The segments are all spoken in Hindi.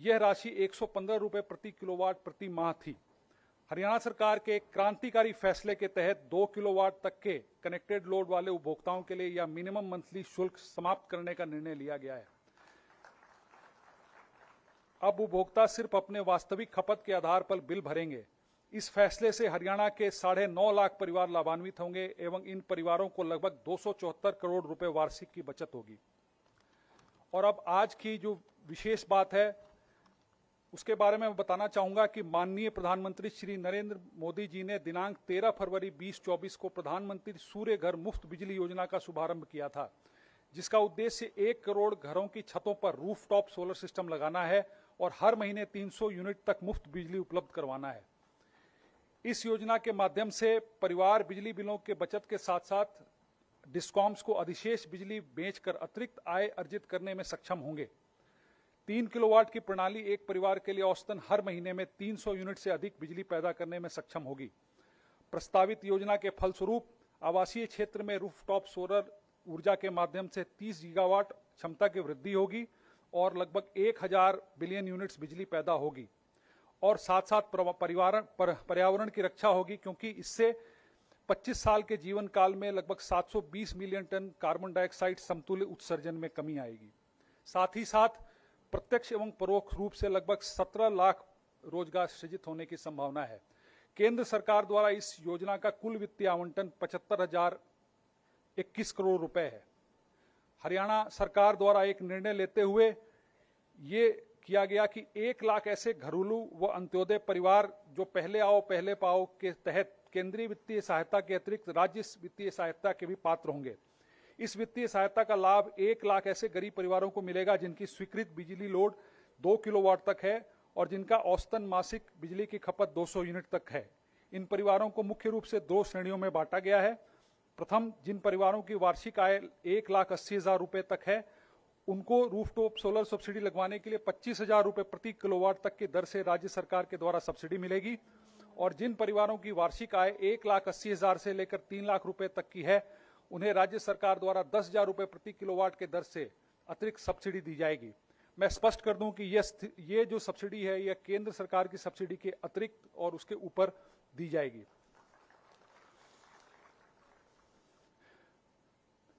यह राशि 115 रुपए प्रति किलोवाट प्रति माह थी। हरियाणा सरकार के क्रांतिकारी फैसले के तहत 2 किलोवाट तक के कनेक्टेड लोड वाले उपभोक्ताओं के लिए यह मिनिमम मंथली शुल्क समाप्त करने का निर्णय लिया गया है। अब उपभोक्ता सिर्फ अपने वास्तविक खपत के आधार पर बिल भरेंगे। इस फैसले से हरियाणा के 9.5 लाख परिवार लाभान्वित होंगे एवं इन परिवारों को लगभग 274 करोड़ रुपए वार्षिक की बचत होगी। और अब आज की जो विशेष बात है उसके बारे में मैं बताना चाहूंगा कि माननीय प्रधानमंत्री श्री नरेंद्र मोदी जी ने दिनांक 13 फरवरी 2024 को प्रधानमंत्री सूर्य घर मुफ्त बिजली योजना का शुभारंभ किया था, जिसका उद्देश्य 1 करोड़ घरों की छतों पर रूफटॉप सोलर सिस्टम लगाना है और हर महीने 300 यूनिट तक मुफ्त बिजली उपलब्ध करवाना है। इस योजना के माध्यम से परिवार बिजली बिलों के बचत के साथ साथ डिस्कॉम्स को अधिशेष बिजली बेचकर अतिरिक्त आय अर्जित करने में सक्षम होंगे। 3 किलोवाट की प्रणाली एक परिवार के लिए औसतन हर महीने में 300 यूनिट से अधिक बिजली पैदा करने में सक्षम होगी। प्रस्तावित योजना के फलस्वरूप आवासीय क्षेत्र में रूफटॉप सोलर ऊर्जा के माध्यम से 30 गीगावाट क्षमता की वृद्धि होगी और लगभग 1000 बिलियन यूनिट्स बिजली पैदा होगी और साथ साथ पर्यावरण की रक्षा होगी, क्योंकि इससे 25 साल के जीवन काल में लगभग 720 मिलियन टन कार्बन डाइऑक्साइड समतुल्य उत्सर्जन में कमी आएगी। साथ ही साथ प्रत्यक्ष एवं परोक्ष रूप से लगभग 17 लाख रोजगार सृजित होने की संभावना है। केंद्र सरकार द्वारा इस योजना का कुल वित्तीय आवंटन 75,021 करोड़ रुपए है। हरियाणा सरकार द्वारा एक निर्णय लेते हुए ये किया गया कि 1 लाख ऐसे घरेलू व अंत्योदय परिवार जो पहले आओ पहले पाओ के तहत केंद्रीय वित्तीय सहायता के अतिरिक्त राज्य वित्तीय सहायता के भी पात्र होंगे। इस वित्तीय सहायता का लाभ 1 लाख ऐसे गरीब परिवारों को मिलेगा जिनकी स्वीकृत बिजली लोड 2 किलोवाट तक है और जिनका औसतन मासिक बिजली की खपत 200 यूनिट तक है। इन परिवारों को मुख्य रूप से 2 श्रेणियों में बांटा गया है। प्रथम, जिन परिवारों की वार्षिक आय 1,80,000 रुपए तक है, उनको रूफटॉप सोलर सब्सिडी लगवाने के लिए 25,000 रुपए प्रति किलोवाट तक की दर से राज्य सरकार के द्वारा सब्सिडी मिलेगी। और जिन परिवारों की वार्षिक आय 1,80,000 से लेकर 3 लाख रुपए तक की है, उन्हें राज्य सरकार द्वारा 10,000 रुपए प्रति किलोवाट के दर से अतिरिक्त सब्सिडी दी जाएगी। मैं स्पष्ट कर दूं कि ये जो सब्सिडी है यह केंद्र सरकार की सब्सिडी के अतिरिक्त और उसके ऊपर दी जाएगी।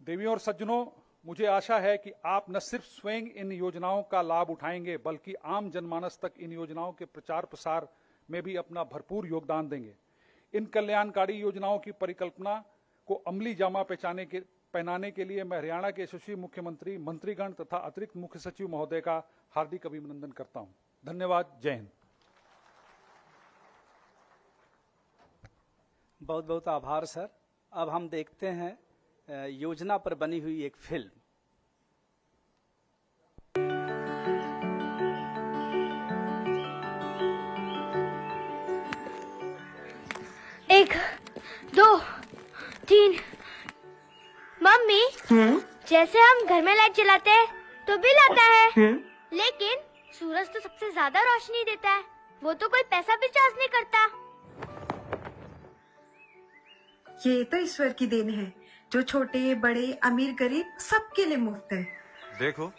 देवियों और सज्जनों, मुझे आशा है कि आप न सिर्फ स्वयं इन योजनाओं का लाभ उठाएंगे बल्कि आम जनमानस तक इन योजनाओं के प्रचार प्रसार में भी अपना भरपूर योगदान देंगे। इन कल्याणकारी योजनाओं की परिकल्पना को अमली जामा पहनाने के लिए मैं हरियाणा के यशस्वी मुख्यमंत्री, मंत्रीगण तथा अतिरिक्त मुख्य सचिव महोदय का हार्दिक अभिनंदन करता हूं। धन्यवाद। जय हिंद। बहुत बहुत आभार सर। अब हम देखते हैं योजना पर बनी हुई एक फिल्म। एक, दो, तीन। मम्मी, जैसे हम घर में लाइट जलाते हैं तो बिल आता है, लेकिन सूरज तो सबसे ज्यादा रोशनी देता है, वो तो कोई पैसा भी चार्ज नहीं करता। ये तो ईश्वर की देन है जो छोटे बड़े अमीर गरीब सबके लिए मुफ्त है। देखो,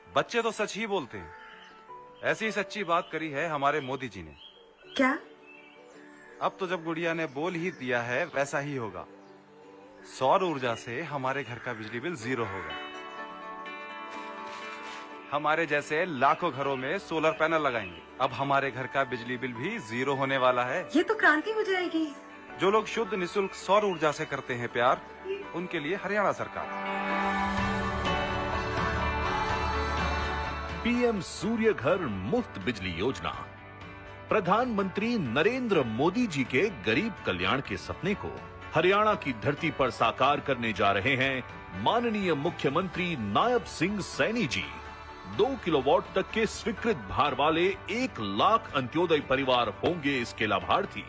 बच्चे तो सच ही बोलते हैं। ऐसी सच्ची बात करी है हमारे मोदी जी ने। क्या? अब तो जब गुड़िया ने बोल ही दिया है वैसा ही होगा। सौर ऊर्जा से हमारे घर का बिजली बिल 0 होगा। हमारे जैसे लाखों घरों में सोलर पैनल लगाएंगे। अब हमारे घर का बिजली बिल भी 0 होने वाला है। ये तो क्रांति हो जाएगी। जो लोग शुद्ध निःशुल्क सौर ऊर्जा से करते हैं प्यार, उनके लिए हरियाणा सरकार। पीएम सूर्य घर मुफ्त बिजली योजना प्रधानमंत्री नरेंद्र मोदी जी के गरीब कल्याण के सपने को हरियाणा की धरती पर साकार करने जा रहे हैं माननीय मुख्यमंत्री नायब सिंह सैनी जी। 2 किलोवाट तक के स्वीकृत भार वाले 1 लाख अंत्योदय परिवार होंगे इसके लाभार्थी।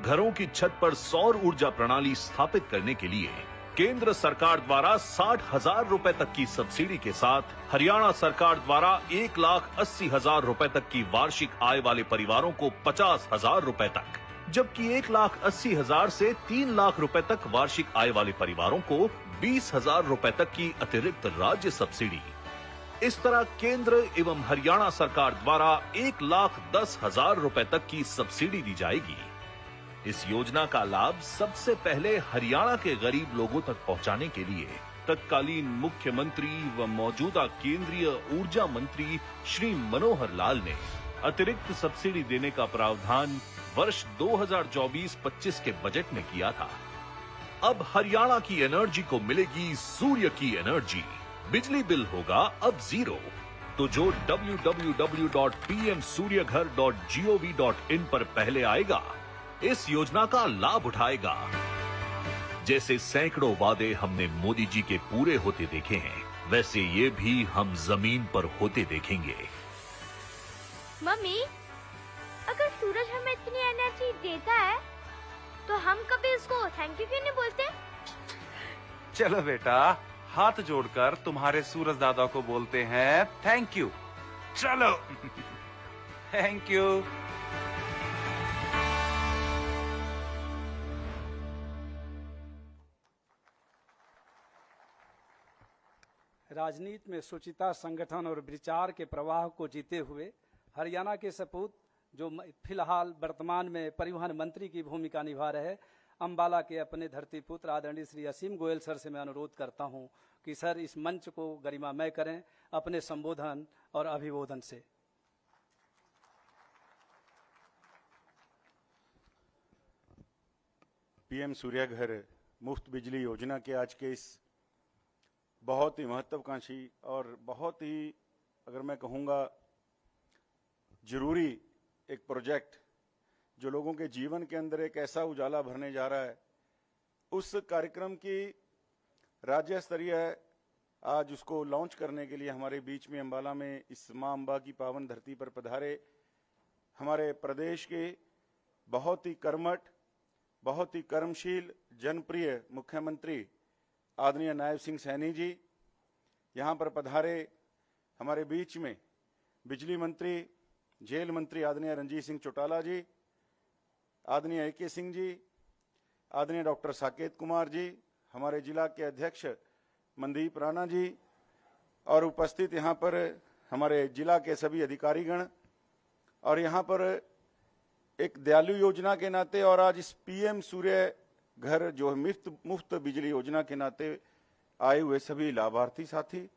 घरों की छत पर सौर ऊर्जा प्रणाली स्थापित करने के लिए केंद्र सरकार द्वारा 60,000 रुपए तक की सब्सिडी के साथ हरियाणा सरकार द्वारा 1,80,000 रुपए तक की वार्षिक आय वाले परिवारों को 50,000 रुपए तक, जबकि 1,80,000 से 3 लाख रुपए तक वार्षिक आय वाले परिवारों को 20,000 रुपए तक की अतिरिक्त राज्य सब्सिडी। इस तरह केंद्र एवं हरियाणा सरकार द्वारा 1,10,000 रुपए तक की सब्सिडी दी जाएगी। इस योजना का लाभ सबसे पहले हरियाणा के गरीब लोगों तक पहुंचाने के लिए तत्कालीन मुख्यमंत्री व मौजूदा केंद्रीय ऊर्जा मंत्री श्री मनोहर लाल ने अतिरिक्त सब्सिडी देने का प्रावधान वर्ष 2024-25 के बजट में किया था। अब हरियाणा की एनर्जी को मिलेगी सूर्य की एनर्जी, बिजली बिल होगा अब 0। तो जो www.pmsuryaghar.gov.in पर पहले आएगा, इस योजना का लाभ उठाएगा। जैसे सैकड़ों वादे हमने मोदी जी के पूरे होते देखे हैं, वैसे ये भी हम जमीन पर होते देखेंगे। मम्मी, अगर सूरज हमें इतनी एनर्जी देता है तो हम कभी उसको थैंक यू क्यों नहीं बोलते? चलो बेटा, हाथ जोड़कर तुम्हारे सूरज दादा को बोलते हैं थैंक यू। चलो थैंक यू। राजनीति में शुचिता, संगठन और विचार के प्रवाह को जीते हुए हरियाणा के सपूत जो फिलहाल वर्तमान में परिवहन मंत्री की भूमिका निभा रहे अंबाला के अपने धरती पुत्र आदरणीय श्री असीम गोयल सर से मैं अनुरोध करता हूं कि सर इस मंच को गरिमामय करें अपने संबोधन और अभिवादन से। पीएम सूर्यघर मुफ्त बिजली योजना के आज के इस बहुत ही महत्वाकांक्षी और बहुत ही, अगर मैं कहूँगा, जरूरी एक प्रोजेक्ट जो लोगों के जीवन के अंदर एक ऐसा उजाला भरने जा रहा है, उस कार्यक्रम की राज्य स्तरीय आज उसको लॉन्च करने के लिए हमारे बीच में अंबाला में इस मां अम्बा की पावन धरती पर पधारे हमारे प्रदेश के बहुत ही कर्मठ, बहुत ही कर्मशील, जनप्रिय मुख्यमंत्री आदरणीय नायब सिंह सैनी जी, यहाँ पर पधारे हमारे बीच में बिजली मंत्री, जेल मंत्री आदरणीय रणजीत सिंह चौटाला जी, आदरणीय AK सिंह जी, आदरणीय डॉक्टर साकेत कुमार जी, हमारे जिला के अध्यक्ष मनदीप राणा जी, और उपस्थित यहाँ पर हमारे जिला के सभी अधिकारीगण, और यहाँ पर एक दयालु योजना के नाते और आज इस PM सूर्य घर जो है मुफ्त बिजली योजना के नाते आए हुए सभी लाभार्थी साथी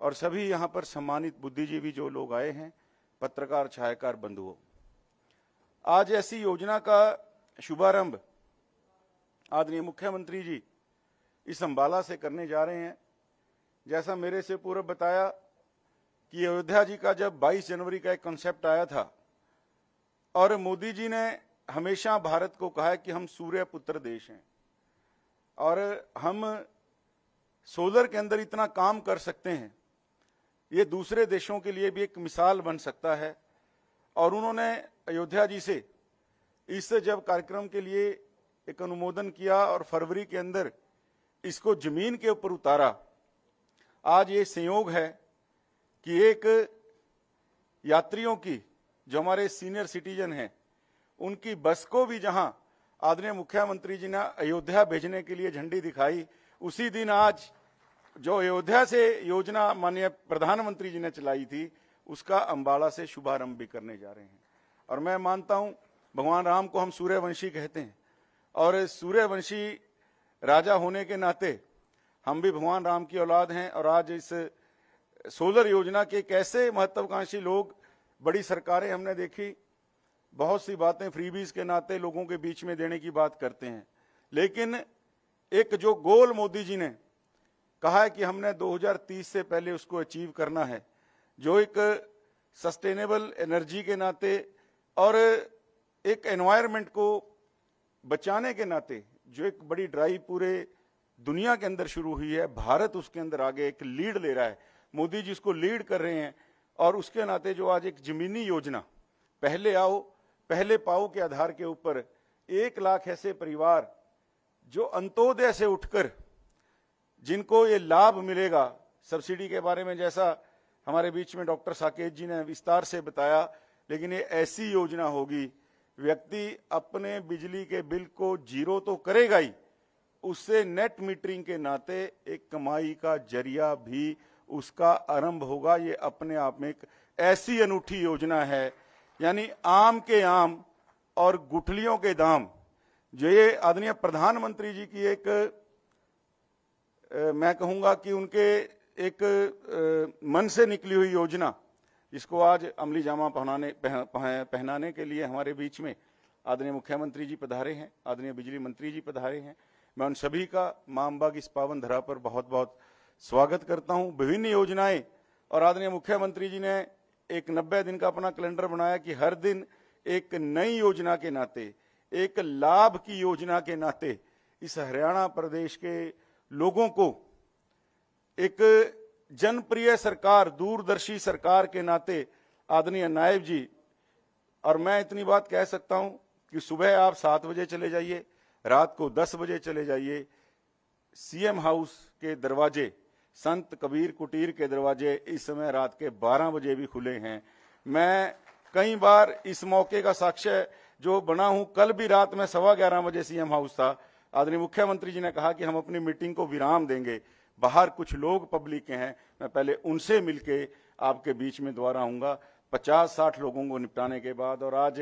और सभी यहाँ पर सम्मानित बुद्धिजीवी जो लोग आए हैं, पत्रकार, छायाकार बंधुओं, आज ऐसी योजना का शुभारंभ आदरणीय मुख्यमंत्री जी इस अंबाला से करने जा रहे हैं। जैसा मेरे से पूर्व बताया कि अयोध्या जी का जब 22 जनवरी का एक कॉन्सेप्ट आया था और मोदी जी ने हमेशा भारत को कहा है कि हम सूर्य पुत्र देश हैं और हम सोलर के अंदर इतना काम कर सकते हैं, ये दूसरे देशों के लिए भी एक मिसाल बन सकता है। और उन्होंने अयोध्या जी से इस जब कार्यक्रम के लिए एक अनुमोदन किया और फरवरी के अंदर इसको जमीन के ऊपर उतारा। आज ये संयोग है कि एक यात्रियों की, जो हमारे सीनियर सिटीजन हैं, उनकी बस को भी जहां आदरणीय मुख्यमंत्री जी ने अयोध्या भेजने के लिए झंडी दिखाई, उसी दिन आज जो अयोध्या से योजना माननीय प्रधानमंत्री जी ने चलाई थी, उसका अंबाला से शुभारंभ भी करने जा रहे हैं। और मैं मानता हूं भगवान राम को हम सूर्यवंशी कहते हैं और सूर्यवंशी राजा होने के नाते हम भी भगवान राम की औलाद हैं। और आज इस सोलर योजना के कैसे महत्वाकांक्षी लोग, बड़ी सरकारें हमने देखी, बहुत सी बातें फ्रीबीज के नाते लोगों के बीच में देने की बात करते हैं, लेकिन एक जो गोल मोदी जी ने कहा है कि हमने 2030 से पहले उसको अचीव करना है, जो एक सस्टेनेबल एनर्जी के नाते और एक एनवायरनमेंट को बचाने के नाते जो एक बड़ी ड्राइव पूरे दुनिया के अंदर शुरू हुई है, भारत उसके अंदर आगे एक लीड ले रहा है, मोदी जी उसको लीड कर रहे हैं। और उसके नाते जो आज एक जमीनी योजना, पहले आओ पहले पाओ के आधार के ऊपर 1 लाख ऐसे परिवार जो अंत्योदय से उठकर जिनको ये लाभ मिलेगा सब्सिडी के बारे में, जैसा हमारे बीच में डॉक्टर साकेत जी ने विस्तार से बताया, लेकिन ये ऐसी योजना होगी, व्यक्ति अपने बिजली के बिल को 0 तो करेगा ही, उससे नेट मीटरिंग के नाते एक कमाई का जरिया भी उसका आरंभ होगा। ये अपने आप में एक ऐसी अनूठी योजना है, यानी आम के आम और गुठलियों के दाम, जो ये आदरणीय प्रधानमंत्री जी की एक मैं कहूंगा कि उनके एक मन से निकली हुई योजना, जिसको आज अमली जामा पहनाने के लिए हमारे बीच में आदरणीय मुख्यमंत्री जी पधारे हैं, आदरणीय बिजली मंत्री जी पधारे हैं। मैं उन सभी का मां अम्बा की इस पावन धरा पर बहुत बहुत स्वागत करता हूं। विभिन्न योजनाएं, और आदरणीय मुख्यमंत्री जी ने एक 90 दिन का अपना कैलेंडर बनाया कि हर दिन एक नई योजना के नाते, एक लाभ की योजना के नाते इस हरियाणा प्रदेश के लोगों को एक जनप्रिय सरकार, दूरदर्शी सरकार के नाते आदरणीय नायब जी, और मैं इतनी बात कह सकता हूं कि सुबह आप 7 बजे चले जाइए, रात को 10 बजे चले जाइए, सीएम हाउस के दरवाजे, संत कबीर कुटीर के दरवाजे इस समय रात के 12 बजे भी खुले हैं। मैं कई बार इस मौके का साक्ष्य जो बना हूं, कल भी रात में 11:15 बजे सीएम हाउस था। आदरणीय मुख्यमंत्री जी ने कहा कि हम अपनी मीटिंग को विराम देंगे, बाहर कुछ लोग पब्लिक के हैं, मैं पहले उनसे मिलके आपके बीच में दोबारा आऊंगा। 50-60 लोगों को निपटाने के बाद, और आज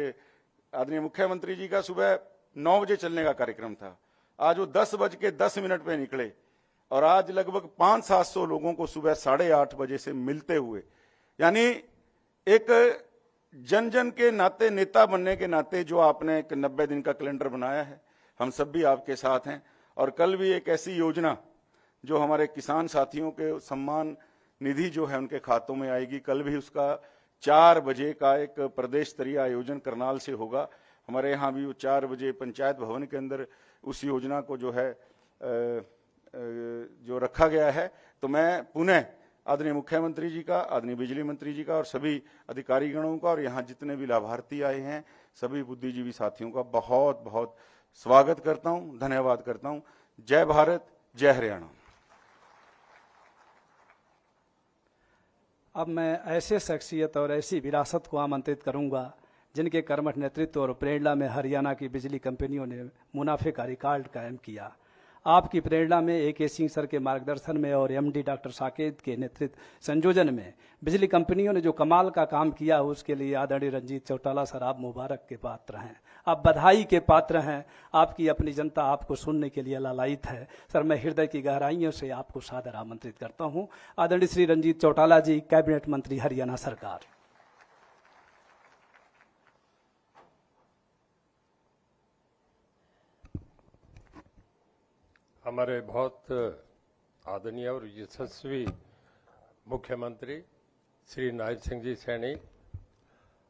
आदरणीय मुख्यमंत्री जी का सुबह 9 बजे चलने का कार्यक्रम था, आज वो 10:10 पे निकले, और आज लगभग 500-700 लोगों को सुबह 8:30 बजे से मिलते हुए, यानी एक जन जन के नाते, नेता बनने के नाते जो आपने एक 90 दिन का कैलेंडर बनाया है, हम सब भी आपके साथ हैं। और कल भी एक ऐसी योजना जो हमारे किसान साथियों के सम्मान निधि जो है उनके खातों में आएगी, कल भी उसका 4 बजे का एक प्रदेश स्तरीय आयोजन करनाल से होगा। हमारे यहाँ भी वो 4 बजे पंचायत भवन के अंदर उस योजना को जो है जो रखा गया है। तो मैं पुनः आदरणीय मुख्यमंत्री जी का, आदरणीय बिजली मंत्री जी का और सभी अधिकारीगणों का, और यहाँ जितने भी लाभार्थी आए हैं सभी बुद्धिजीवी साथियों का बहुत बहुत स्वागत करता हूँ, धन्यवाद करता हूँ। जय भारत, जय हरियाणा। अब मैं ऐसे शख्सियत और ऐसी विरासत को आमंत्रित करूंगा जिनके कर्मठ नेतृत्व और प्रेरणा में हरियाणा की बिजली कंपनियों ने मुनाफे का रिकॉर्ड कायम किया। आपकी प्रेरणा में AK सिंह सर के मार्गदर्शन में और MD डॉक्टर साकेत के नेतृत्व संयोजन में बिजली कंपनियों ने जो कमाल का काम किया, उसके लिए आदरणीय रंजीत चौटाला सर आप मुबारक के पात्र हैं, आप बधाई के पात्र हैं। आपकी अपनी जनता आपको सुनने के लिए लालायित है। सर, मैं हृदय की गहराइयों से आपको सादर आमंत्रित करता हूं। आदरणीय श्री रंजीत चौटाला जी, कैबिनेट मंत्री हरियाणा सरकार। हमारे बहुत आदरणीय और यशस्वी मुख्यमंत्री श्री नायब सिंह जी सैनी,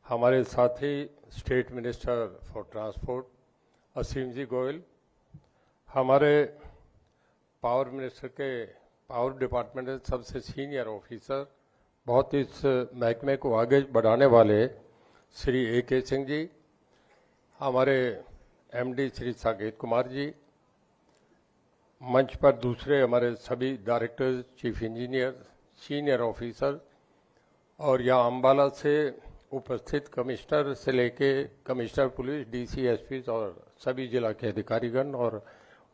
हमारे साथी स्टेट मिनिस्टर फॉर ट्रांसपोर्ट असीम जी गोयल, हमारे पावर मिनिस्टर के पावर डिपार्टमेंट के सबसे सीनियर ऑफिसर, बहुत इस महकमे को आगे बढ़ाने वाले श्री AK सिंह जी, हमारे MD श्री साकेत कुमार जी, मंच पर दूसरे हमारे सभी directors, chief engineer, senior officer, और यहाँ अम्बाला से उपस्थित कमिश्नर से लेके कमिश्नर पुलिस, DC, SP और सभी जिला के अधिकारीगण और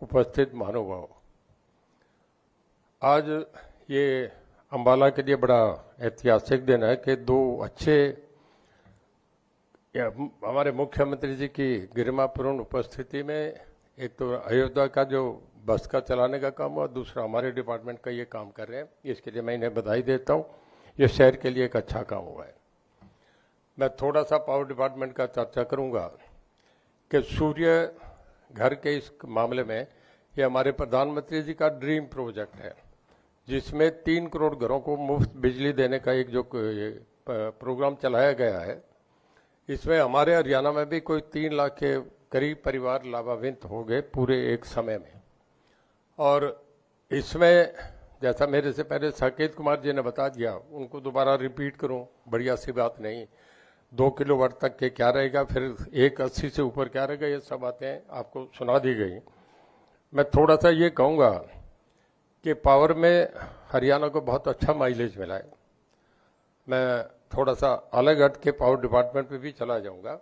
उपस्थित महानुभाव। आज ये अम्बाला के लिए बड़ा ऐतिहासिक दिन है कि 2 अच्छे हमारे मुख्यमंत्री जी की गरिमापूर्ण उपस्थिति में, एक तो अयोध्या का जो बस का चलाने का काम हुआ, दूसरा हमारे डिपार्टमेंट का ये काम कर रहे हैं, इसके लिए मैं इन्हें बधाई देता हूँ। ये शहर के लिए एक अच्छा काम हुआ है। मैं थोड़ा सा पावर डिपार्टमेंट का चर्चा करूंगा कि सूर्य घर के इस मामले में ये हमारे प्रधानमंत्री जी का ड्रीम प्रोजेक्ट है, जिसमें 3 करोड़ घरों को मुफ्त बिजली देने का एक जो प्रोग्राम चलाया गया है। इसमें हमारे हरियाणा में भी कोई 3 लाख के करीब परिवार लाभान्वित हो गए पूरे एक समय में। और इसमें जैसा मेरे से पहले साकेत कुमार जी ने बता दिया, उनको दोबारा रिपीट करूं, बढ़िया सी बात नहीं। 2 किलोवाट तक के क्या रहेगा, फिर 180 से ऊपर क्या रहेगा, ये सब बातें आपको सुना दी गई। मैं थोड़ा सा ये कहूँगा कि पावर में हरियाणा को बहुत अच्छा माइलेज मिला है। मैं थोड़ा सा अलग हट के पावर डिपार्टमेंट पे भी चला जाऊँगा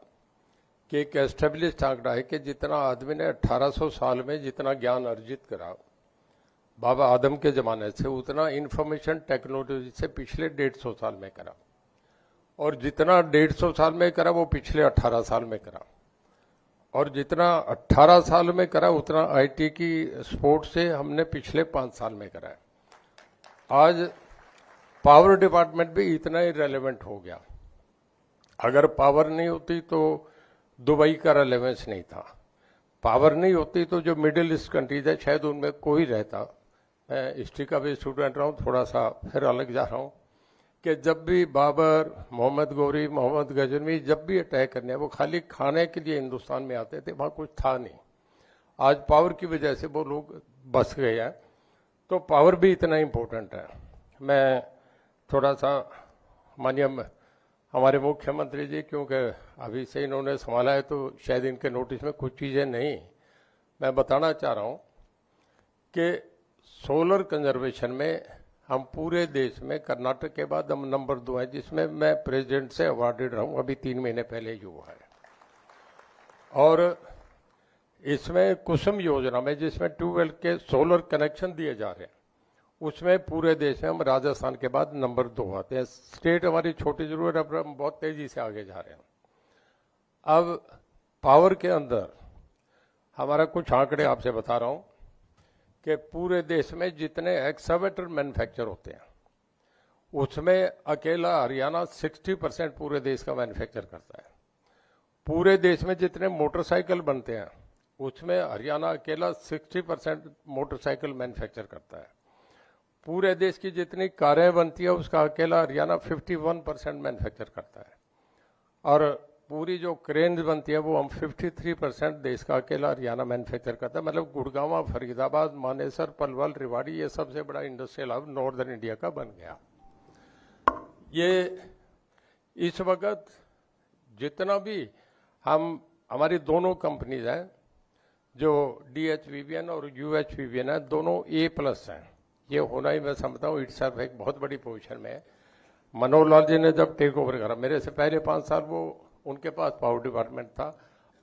कि एक एस्टेब्लिश्ड आंकड़ा है कि जितना आदमी ने 1800 साल में जितना ज्ञान अर्जित करा, बाबा आदम के ज़माने से उतना इंफॉर्मेशन टेक्नोलॉजी से पिछले 150 साल में करा, और जितना 150 साल में करा वो पिछले 18 साल में करा, और जितना 18 साल में करा उतना आईटी की सपोर्ट से हमने पिछले 5 साल में करा है। आज पावर डिपार्टमेंट भी इतना ही रेलेवेंट हो गया। अगर पावर नहीं होती तो दुबई का रेलेवेंस नहीं था, पावर नहीं होती तो जो मिडिल ईस्ट कंट्रीज है शायद उनमें कोई रहता। मैं हिस्ट्री का भी स्टूडेंट रहा हूँ, थोड़ा सा फिर अलग जा रहा हूँ कि जब भी बाबर, मोहम्मद गौरी, मोहम्मद गजनवी जब भी अटैक करने वो खाली खाने के लिए हिंदुस्तान में आते थे, वहाँ कुछ था नहीं। आज पावर की वजह से वो लोग बस गए हैं, तो पावर भी इतना इम्पोर्टेंट है। मैं थोड़ा सा माननीय हमारे मुख्यमंत्री जी, क्योंकि अभी से इन्होंने संभाला है तो शायद इनके नोटिस में कुछ चीज़ें नहीं, मैं बताना चाह रहा हूँ कि सोलर कंजर्वेशन में हम पूरे देश में कर्नाटक के बाद हम नंबर 2 हैं, जिसमें मैं प्रेसिडेंट से अवार्डेड रहा हूँ, अभी 3 महीने पहले ही हुआ है। और इसमें कुसुम योजना में जिसमें ट्यूबवेल के सोलर कनेक्शन दिए जा रहे हैं, उसमें पूरे देश में हम राजस्थान के बाद नंबर 2 आते हैं। स्टेट हमारी छोटी जरूर है, अब हम बहुत तेजी से आगे जा रहे हैं। अब पावर के अंदर हमारा कुछ आंकड़े आपसे बता रहा हूं कि पूरे देश में जितने एक्सकावेटर मैन्युफैक्चर होते हैं उसमें अकेला हरियाणा 60% पूरे देश का मैन्युफैक्चर करता है। पूरे देश में जितने मोटरसाइकिल बनते हैं उसमें हरियाणा अकेला 60% मोटरसाइकिल मैन्युफैक्चर करता है। पूरे देश की जितनी कारें बनती है उसका अकेला हरियाणा 51% मैन्युफैक्चर करता है, और पूरी जो क्रेन बनती है वो हम 53% देश का अकेला हरियाणा मैन्युफैक्चर करता है। मतलब गुड़गांव, फरीदाबाद, मानेसर, पलवल, रेवाड़ी ये सबसे बड़ा इंडस्ट्रियल हब नॉर्दर्न इंडिया का बन गया। ये इस वक्त जितना भी हमारी दोनों कंपनीज हैं, जो DHVVN और UHVVN है, दोनों A+ हैं। ये होना ही मैं समझता हूँ इट्सल्फ एक बहुत बड़ी पोजीशन में है। मनोहर लाल जी ने जब टेक ओवर करा, मेरे से पहले 5 साल वो उनके पास पावर डिपार्टमेंट था,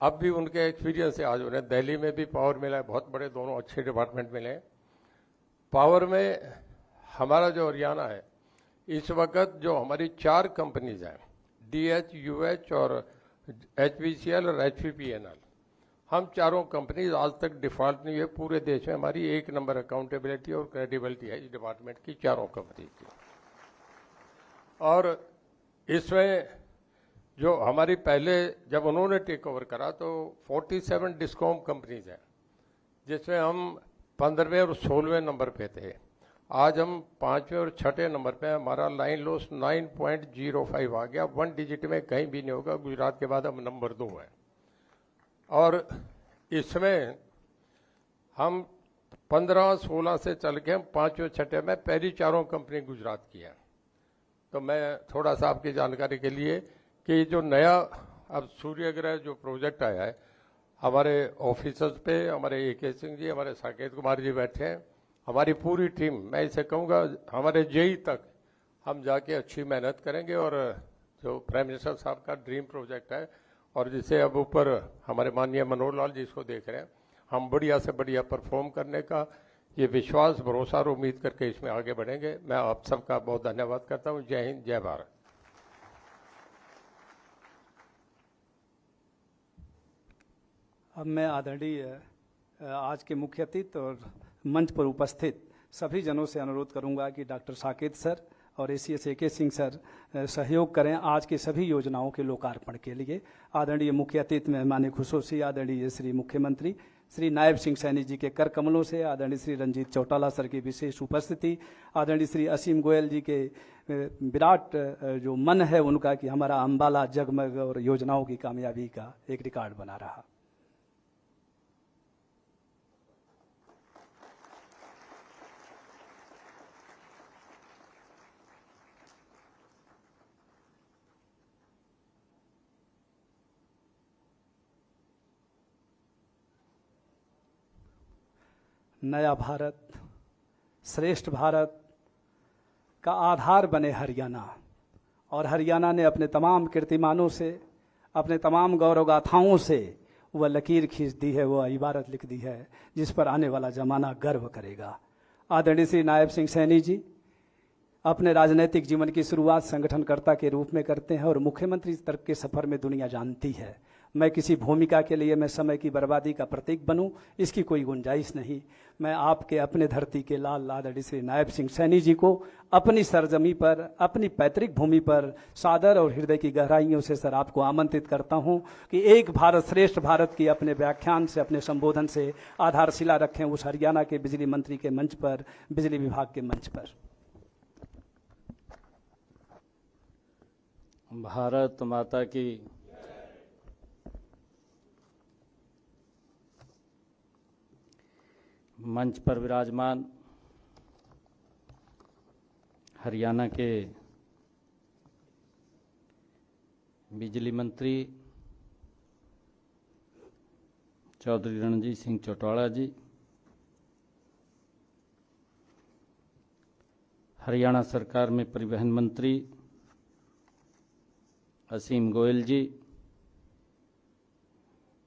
अब भी उनके एक्सपीरियंस से आज उन्हें दिल्ली में भी पावर मिला है, बहुत बड़े दोनों अच्छे डिपार्टमेंट मिले। पावर में हमारा जो हरियाणा है इस वक्त जो हमारी 4 कंपनीज हैं, DH, UH और HPCL और HPPNL, हम चारों कंपनीज आज तक डिफॉल्ट नहीं है। पूरे देश में हमारी 1 नंबर अकाउंटेबिलिटी और क्रेडिबिलिटी है इस डिपार्टमेंट की, चारों कंपनी की। और इसमें जो हमारी पहले जब उन्होंने टेक ओवर करा तो 47 डिस्कॉम कंपनीज हैं, जिसमें हम 15वें और 16वें नंबर पे थे। आज हम 5वें और 6ठे नंबर पे। हमारा लाइन लॉस 9.05 आ गया, 1 डिजिट में कहीं भी नहीं होगा। गुजरात के बाद हम नंबर 2 है। और इसमें हम 15-16 से चल के हम 5वें 6ठे में पहली चारों कंपनी गुजरात की है। तो मैं थोड़ा सा आपकी जानकारी के लिए कि जो नया अब सूर्य ग्रह जो प्रोजेक्ट आया है, हमारे ऑफिसर्स पे हमारे AK सिंह जी, हमारे साकेत कुमार जी बैठे हैं, हमारी पूरी टीम, मैं इसे कहूँगा हमारे JEE तक हम जाके अच्छी मेहनत करेंगे। और जो प्राइम मिनिस्टर साहब का ड्रीम प्रोजेक्ट है और जिसे अब ऊपर हमारे माननीय मनोहर लाल जी इसको देख रहे हैं, हम बढ़िया से बढ़िया परफॉर्म करने का ये विश्वास, भरोसा और उम्मीद करके इसमें आगे बढ़ेंगे। मैं आप सबका बहुत धन्यवाद करता हूँ। जय हिंद, जय भारत। अब मैं आदरणीय आज के मुख्य अतिथि और मंच पर उपस्थित सभी जनों से अनुरोध करूंगा कि डॉक्टर साकेत सर और ACS AK सिंह सर सहयोग करें आज की सभी योजनाओं के लोकार्पण के लिए। आदरणीय मुख्य अतिथि मेहमान खुसूसी आदरणीय श्री मुख्यमंत्री श्री नायब सिंह सैनी जी के कर कमलों से, आदरणीय श्री रंजीत चौटाला सर की विशेष उपस्थिति, आदरणीय श्री असीम गोयल जी के विराट जो मन है उनका कि हमारा अम्बाला जगमग और योजनाओं की कामयाबी का एक रिकॉर्ड बना रहा। नया भारत, श्रेष्ठ भारत का आधार बने हरियाणा, और हरियाणा ने अपने तमाम कीर्तिमानों से, अपने तमाम गौरव गाथाओं से वह लकीर खींच दी है, वह इबारत लिख दी है जिस पर आने वाला जमाना गर्व करेगा। आदरणीय श्री नायब सिंह सैनी जी अपने राजनीतिक जीवन की शुरुआत संगठनकर्ता के रूप में करते हैं और मुख्यमंत्री तक के सफर में दुनिया जानती है। मैं किसी भूमिका के लिए मैं समय की बर्बादी का प्रतीक बनूं, इसकी कोई गुंजाइश नहीं। मैं आपके अपने धरती के लाल आदरणीय श्री नायब सिंह सैनी जी को अपनी सरजमी पर, अपनी पैतृक भूमि पर सादर और हृदय की गहराइयों से सर आपको आमंत्रित करता हूं कि एक भारत श्रेष्ठ भारत की अपने व्याख्यान से, अपने संबोधन से आधारशिला रखें उस हरियाणा के बिजली मंत्री के मंच पर, बिजली विभाग के मंच पर। भारत माता की मंच पर विराजमान हरियाणा के बिजली मंत्री चौधरी रणजीत सिंह चौटाला जी, हरियाणा सरकार में परिवहन मंत्री असीम गोयल जी,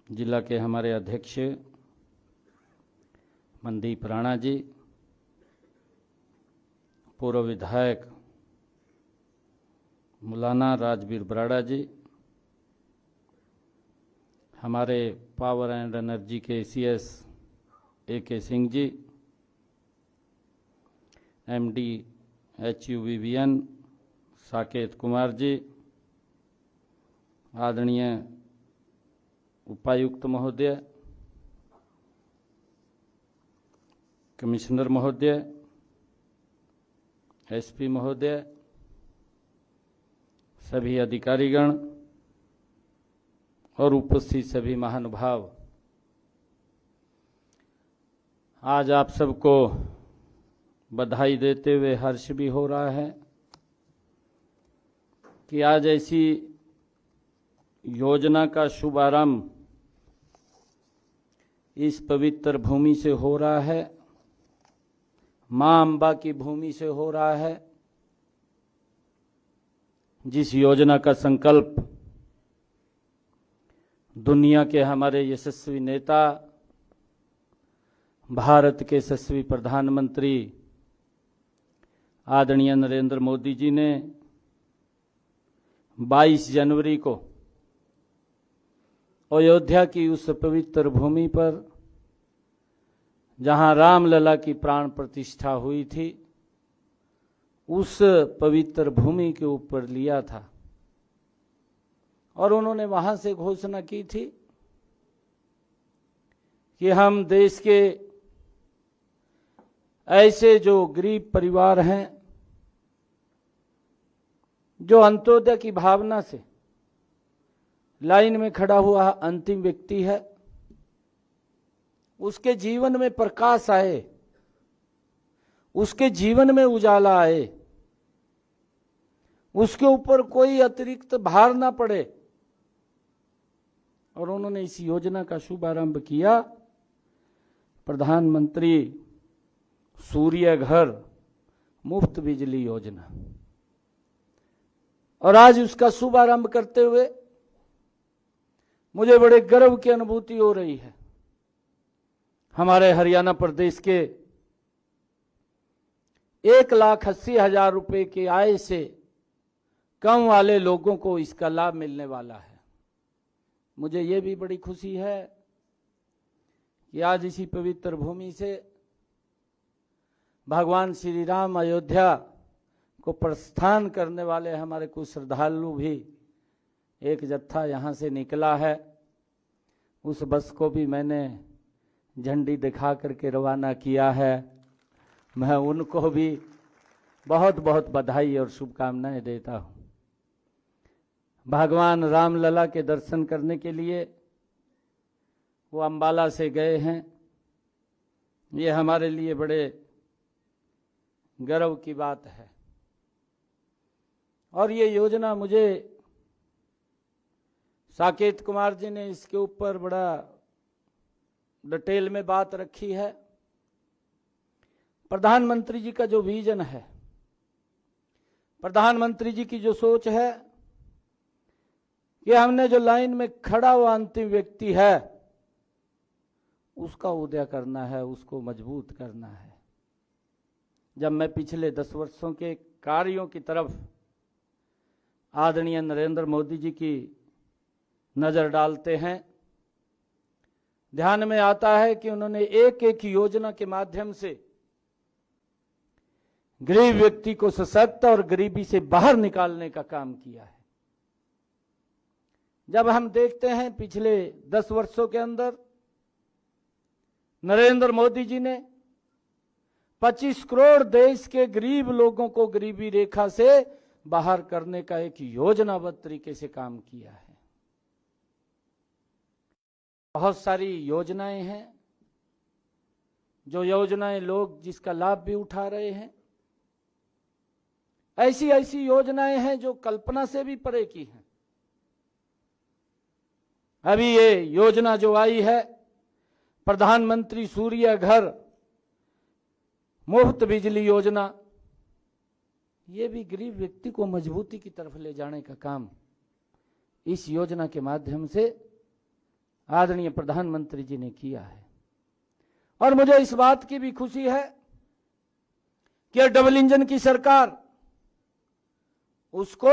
जिला के हमारे अध्यक्ष मनदीप राणा जी, पूर्व विधायक मौलाना राजवीर बराड़ा जी, हमारे पावर एंड एनर्जी के CS AK Singh ji, MD HUVVN Saket Kumar ji, आदरणीय उपायुक्त महोदय, कमिश्नर महोदय, SP महोदय, सभी अधिकारीगण और उपस्थित सभी महानुभाव, आज आप सबको बधाई देते हुए हर्ष भी हो रहा है कि आज ऐसी योजना का शुभारंभ इस पवित्र भूमि से हो रहा है, मां अंबा की भूमि से हो रहा है, जिस योजना का संकल्प दुनिया के हमारे यशस्वी नेता, भारत के यशस्वी प्रधानमंत्री आदरणीय नरेंद्र मोदी जी ने 22 जनवरी को अयोध्या की उस पवित्र भूमि पर जहां रामलला की प्राण प्रतिष्ठा हुई थी, उस पवित्र भूमि के ऊपर लिया था और उन्होंने वहां से घोषणा की थी कि हम देश के ऐसे जो गरीब परिवार हैं, जो अंत्योदय की भावना से लाइन में खड़ा हुआ अंतिम व्यक्ति है, उसके जीवन में प्रकाश आए, उसके जीवन में उजाला आए, उसके ऊपर कोई अतिरिक्त भार ना पड़े। और उन्होंने इस योजना का शुभारंभ किया, प्रधानमंत्री सूर्य घर मुफ्त बिजली योजना। और आज उसका शुभारंभ करते हुए मुझे बड़े गर्व की अनुभूति हो रही है। हमारे हरियाणा प्रदेश के 1,80,000 रुपए की आय से कम वाले लोगों को इसका लाभ मिलने वाला है। मुझे ये भी बड़ी खुशी है कि आज इसी पवित्र भूमि से भगवान श्री राम अयोध्या को प्रस्थान करने वाले हमारे कुछ श्रद्धालु भी एक जत्था यहाँ से निकला है। उस बस को भी मैंने झंडी दिखा करके रवाना किया है। मैं उनको भी बहुत बहुत बधाई और शुभकामनाएं देता हूँ। भगवान रामलला के दर्शन करने के लिए वो अंबाला से गए हैं। ये हमारे लिए बड़े गर्व की बात है। और ये योजना मुझे साकेत कुमार जी ने इसके ऊपर बड़ा डिटेल में बात रखी है। प्रधानमंत्री जी का जो विजन है, प्रधानमंत्री जी की जो सोच है कि हमने जो लाइन में खड़ा हुआ अंतिम व्यक्ति है उसका उदय करना है, उसको मजबूत करना है। जब मैं पिछले 10 वर्षों के कार्यों की तरफ आदरणीय नरेंद्र मोदी जी की नजर डालते हैं, ध्यान में आता है कि उन्होंने एक एक योजना के माध्यम से गरीब व्यक्ति को सशक्त और गरीबी से बाहर निकालने का काम किया है। जब हम देखते हैं पिछले 10 वर्षों के अंदर नरेंद्र मोदी जी ने 25 करोड़ देश के गरीब लोगों को गरीबी रेखा से बाहर करने का एक योजनाबद्ध तरीके से काम किया है। बहुत सारी योजनाएं हैं, जो योजनाएं लोग जिसका लाभ भी उठा रहे हैं। ऐसी ऐसी योजनाएं हैं जो कल्पना से भी परे की हैं। अभी ये योजना जो आई है, प्रधानमंत्री सूर्य घर मुफ्त बिजली योजना, ये भी गरीब व्यक्ति को मजबूती की तरफ ले जाने का काम इस योजना के माध्यम से आदरणीय प्रधानमंत्री जी ने किया है। और मुझे इस बात की भी खुशी है कि डबल इंजन की सरकार उसको,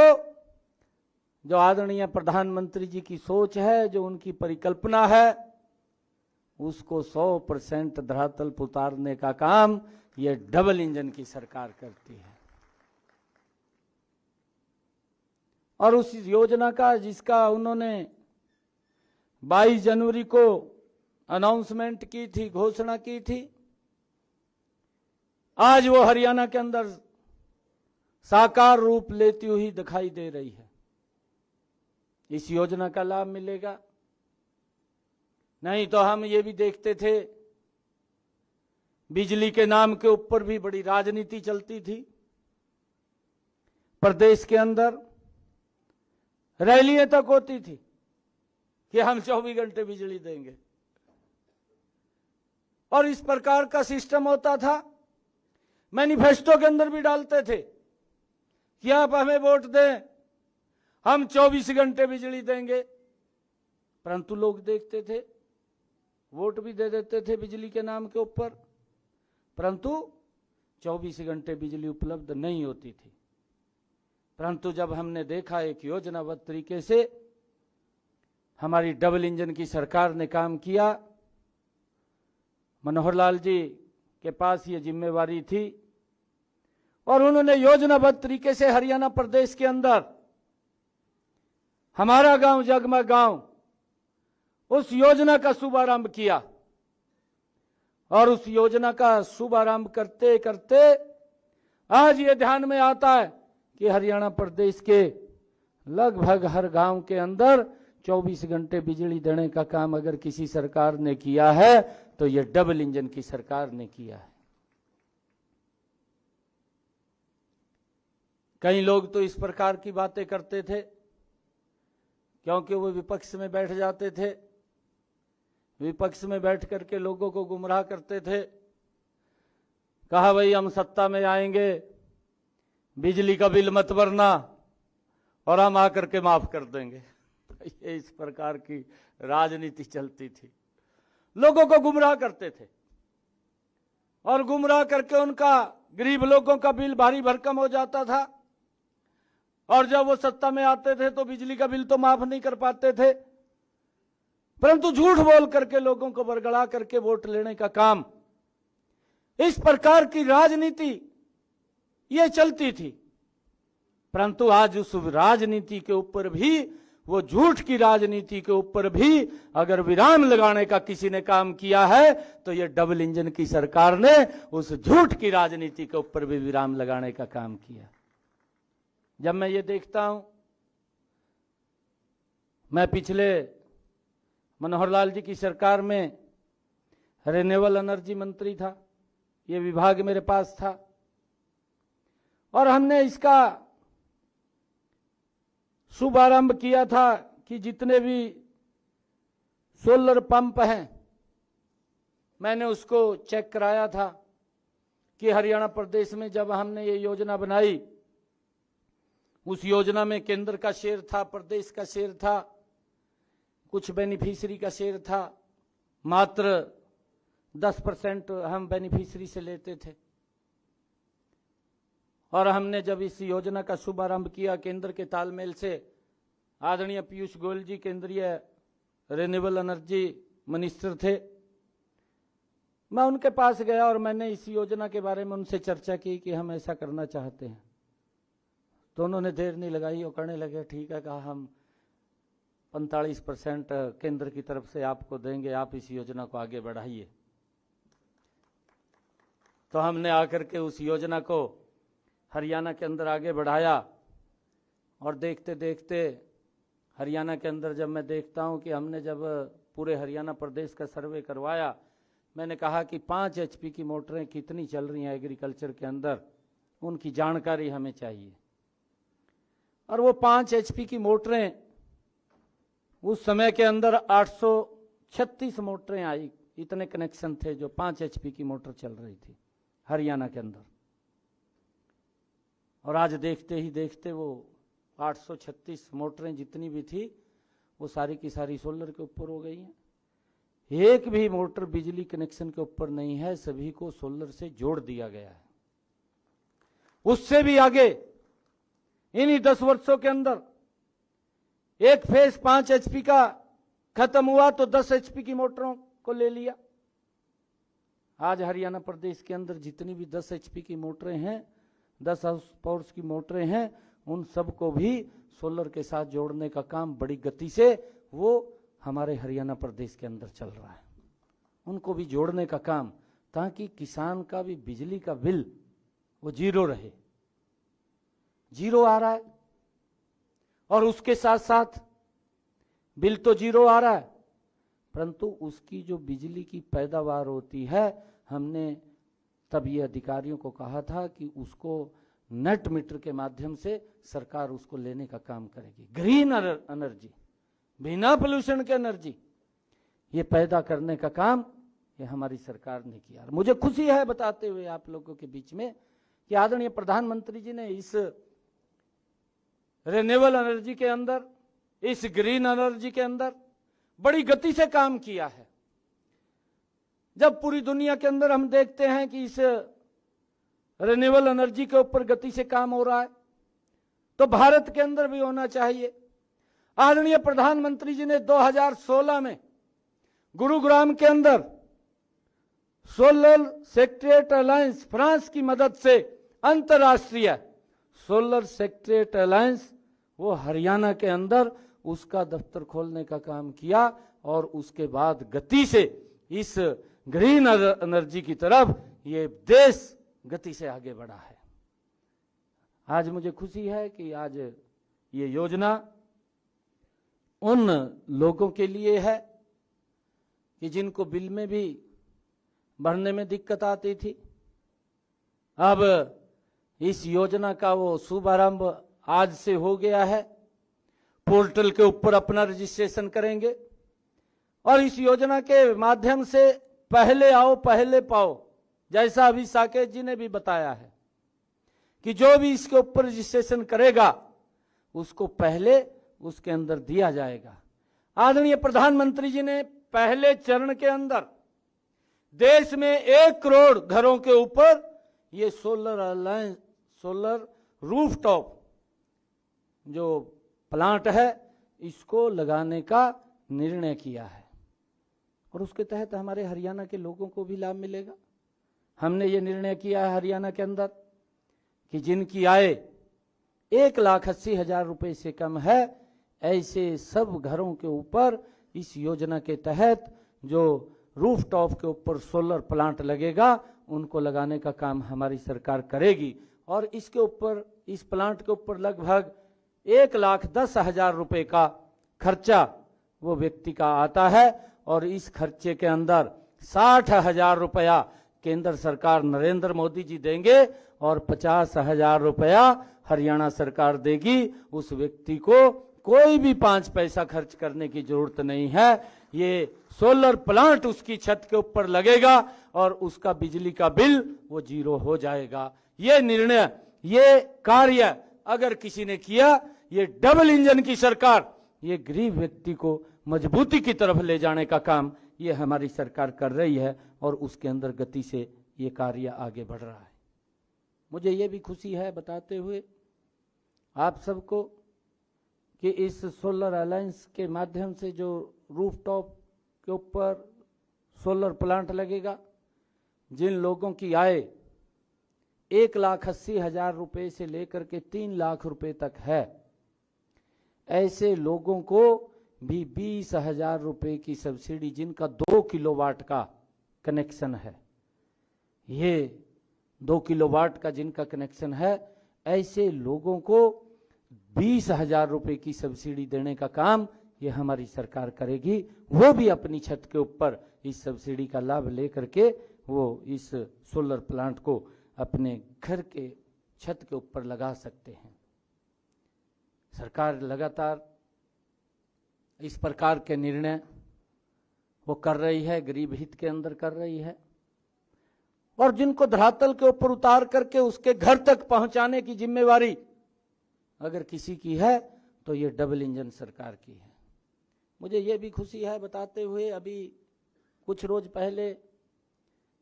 जो आदरणीय प्रधानमंत्री जी की सोच है, जो उनकी परिकल्पना है, उसको 100% धरातल पर उतारने का काम ये डबल इंजन की सरकार करती है। और उस योजना का जिसका उन्होंने 22 जनवरी को अनाउंसमेंट की थी, घोषणा की थी, आज वो हरियाणा के अंदर साकार रूप लेती हुई दिखाई दे रही है। इस योजना का लाभ मिलेगा। नहीं तो हम ये भी देखते थे, बिजली के नाम के ऊपर भी बड़ी राजनीति चलती थी। प्रदेश के अंदर रैलियां तक होती थी कि हम 24 घंटे बिजली देंगे, और इस प्रकार का सिस्टम होता था। मैनिफेस्टो के अंदर भी डालते थे कि आप हमें वोट दें, हम 24 घंटे बिजली देंगे। परंतु लोग देखते थे, वोट भी दे देते थे बिजली के नाम के ऊपर, परंतु 24 घंटे बिजली उपलब्ध नहीं होती थी। परंतु जब हमने देखा एक योजनाबद्ध तरीके से हमारी डबल इंजन की सरकार ने काम किया, मनोहर लाल जी के पास ये जिम्मेवारी थी और उन्होंने योजनाबद्ध तरीके से हरियाणा प्रदेश के अंदर हमारा गांव जगमग गांव, उस योजना का शुभारंभ किया। और उस योजना का शुभारंभ करते करते आज ये ध्यान में आता है कि हरियाणा प्रदेश के लगभग हर गांव के अंदर 24 घंटे बिजली देने का काम अगर किसी सरकार ने किया है तो ये डबल इंजन की सरकार ने किया है। कई लोग तो इस प्रकार की बातें करते थे, क्योंकि वो विपक्ष में बैठ जाते थे, विपक्ष में बैठ करके लोगों को गुमराह करते थे। कहा भाई हम सत्ता में आएंगे, बिजली का बिल मत भरना और हम आकर के माफ कर देंगे। ये इस प्रकार की राजनीति चलती थी, लोगों को गुमराह करते थे और गुमराह करके उनका गरीब लोगों का बिल भारी भरकम हो जाता था। और जब वो सत्ता में आते थे तो बिजली का बिल तो माफ नहीं कर पाते थे, परंतु झूठ बोल करके लोगों को बरगला करके वोट लेने का काम, इस प्रकार की राजनीति ये चलती थी। परंतु आज उस राजनीति के ऊपर भी, वो झूठ की राजनीति के ऊपर भी अगर विराम लगाने का किसी ने काम किया है तो ये डबल इंजन की सरकार ने उस झूठ की राजनीति के ऊपर भी विराम लगाने का काम किया। जब मैं ये देखता हूं, मैं पिछले मनोहर लाल जी की सरकार में रिन्यूएबल एनर्जी मंत्री था, ये विभाग मेरे पास था, और हमने इसका शुभारंभ किया था कि जितने भी सोलर पंप हैं, मैंने उसको चेक कराया था कि हरियाणा प्रदेश में जब हमने ये योजना बनाई, उस योजना में केंद्र का शेयर था, प्रदेश का शेयर था, कुछ बेनिफिशियरी का शेयर था, मात्र 10% हम बेनिफिशियरी से लेते थे। और हमने जब इस योजना का शुभारंभ किया केंद्र के तालमेल से, आदरणीय पीयूष गोयल जी केंद्रीय रिन्यूएबल एनर्जी मिनिस्टर थे, मैं उनके पास गया और मैंने इस योजना के बारे में उनसे चर्चा की कि हम ऐसा करना चाहते हैं। तो उन्होंने देर नहीं लगाई और कहने लगे ठीक है, कहा हम 45% केंद्र की तरफ से आपको देंगे, आप इस योजना को आगे बढ़ाइए। तो हमने आकर के उस योजना को हरियाणा के अंदर आगे बढ़ाया और देखते देखते हरियाणा के अंदर जब मैं देखता हूं कि हमने जब पूरे हरियाणा प्रदेश का सर्वे करवाया, मैंने कहा कि 5 HP की मोटरें कितनी चल रही हैं एग्रीकल्चर के अंदर, उनकी जानकारी हमें चाहिए। और वो 5 HP की मोटरें उस समय के अंदर 836 मोटरें आई, इतने कनेक्शन थे जो 5 HP की मोटर चल रही थी हरियाणा के अंदर। और आज देखते ही देखते वो 836 मोटरें जितनी भी थी वो सारी की सारी सोलर के ऊपर हो गई हैं। एक भी मोटर बिजली कनेक्शन के ऊपर नहीं है, सभी को सोलर से जोड़ दिया गया है। उससे भी आगे इन्हीं 10 वर्षों के अंदर एक फेज 5 HP का खत्म हुआ तो 10 HP की मोटरों को ले लिया। आज हरियाणा प्रदेश के अंदर जितनी भी 10 HP की मोटरें हैं, 10 हाउस पावर्स की मोटरें हैं, उन सबको भी सोलर के साथ जोड़ने का काम बड़ी गति से वो हमारे हरियाणा प्रदेश के अंदर चल रहा है। उनको भी जोड़ने का काम, ताकि किसान का भी बिजली का बिल वो जीरो रहे। जीरो आ रहा है और उसके साथ साथ बिल तो जीरो आ रहा है, परंतु उसकी जो बिजली की पैदावार होती है, हमने तब ये अधिकारियों को कहा था कि उसको नेट मीटर के माध्यम से सरकार उसको लेने का काम करेगी। ग्रीन एनर्जी, बिना पोल्यूशन के एनर्जी, ये पैदा करने का काम ये हमारी सरकार ने किया। मुझे खुशी है बताते हुए आप लोगों के बीच में कि आदरणीय प्रधानमंत्री जी ने इस रिन्यूएबल एनर्जी के अंदर, इस ग्रीन एनर्जी के अंदर बड़ी गति से काम किया है। जब पूरी दुनिया के अंदर हम देखते हैं कि इस रिन्यूएबल एनर्जी के ऊपर गति से काम हो रहा है, तो भारत के अंदर भी होना चाहिए। आदरणीय प्रधानमंत्री जी ने 2016 में गुरुग्राम के अंदर सोलर सेक्रेटरीट अलायंस, फ्रांस की मदद से अंतर्राष्ट्रीय सोलर सेक्रेटरीट अलायंस, वो हरियाणा के अंदर उसका दफ्तर खोलने का काम किया और उसके बाद गति से इस ग्रीन एनर्जी की तरफ ये देश गति से आगे बढ़ा है। आज मुझे खुशी है कि आज ये योजना उन लोगों के लिए है कि जिनको बिल में भी भरने में दिक्कत आती थी। अब इस योजना का वो शुभारंभ आज से हो गया है। पोर्टल के ऊपर अपना रजिस्ट्रेशन करेंगे और इस योजना के माध्यम से पहले आओ पहले पाओ, जैसा अभी साकेत जी ने भी बताया है कि जो भी इसके ऊपर रजिस्ट्रेशन करेगा उसको पहले उसके अंदर दिया जाएगा। आदरणीय प्रधानमंत्री जी ने पहले चरण के अंदर देश में 1 करोड़ घरों के ऊपर ये सोलर रूफटॉप जो प्लांट है इसको लगाने का निर्णय किया है और उसके तहत हमारे हरियाणा के लोगों को भी लाभ मिलेगा। हमने ये निर्णय किया है हरियाणा के अंदर कि जिनकी आय 1,80,000 रुपए से कम है, ऐसे सब घरों के ऊपर इस योजना के तहत जो रूफटॉप के ऊपर सोलर प्लांट लगेगा उनको लगाने का काम हमारी सरकार करेगी। और इसके ऊपर, इस प्लांट के ऊपर लगभग 1,10,000 रुपए का खर्चा वो व्यक्ति का आता है और इस खर्चे के अंदर 60,000 रुपया केंद्र सरकार नरेंद्र मोदी जी देंगे और 50,000 रुपया हरियाणा सरकार देगी। उस व्यक्ति को कोई भी 5 पैसा खर्च करने की जरूरत नहीं है। ये सोलर प्लांट उसकी छत के ऊपर लगेगा और उसका बिजली का बिल वो जीरो हो जाएगा। ये निर्णय, ये कार्य अगर किसी ने किया, ये डबल इंजन की सरकार, ये गरीब व्यक्ति को मजबूती की तरफ ले जाने का काम ये हमारी सरकार कर रही है और उसके अंदर गति से ये कार्य आगे बढ़ रहा है। मुझे ये भी खुशी है बताते हुए आप सबको कि इस सोलर अलायंस के माध्यम से जो रूफटॉप के ऊपर सोलर प्लांट लगेगा, जिन लोगों की आय 1,80,000 रुपए से लेकर के 3 लाख रुपए तक है, ऐसे लोगों को भी 20,000 रुपए की सब्सिडी, जिनका 2 किलोवाट का कनेक्शन है, ये 2 किलोवाट का जिनका कनेक्शन है, ऐसे लोगों को 20,000 रुपए की सब्सिडी देने का काम ये हमारी सरकार करेगी। वो भी अपनी छत के ऊपर इस सब्सिडी का लाभ लेकर के वो इस सोलर प्लांट को अपने घर के छत के ऊपर लगा सकते हैं। सरकार लगातार इस प्रकार के निर्णय वो कर रही है, गरीब हित के अंदर कर रही है, और जिनको धरातल के ऊपर उतार करके उसके घर तक पहुंचाने की जिम्मेवारी अगर किसी की है तो ये डबल इंजन सरकार की है। मुझे ये भी खुशी है बताते हुए, अभी कुछ रोज पहले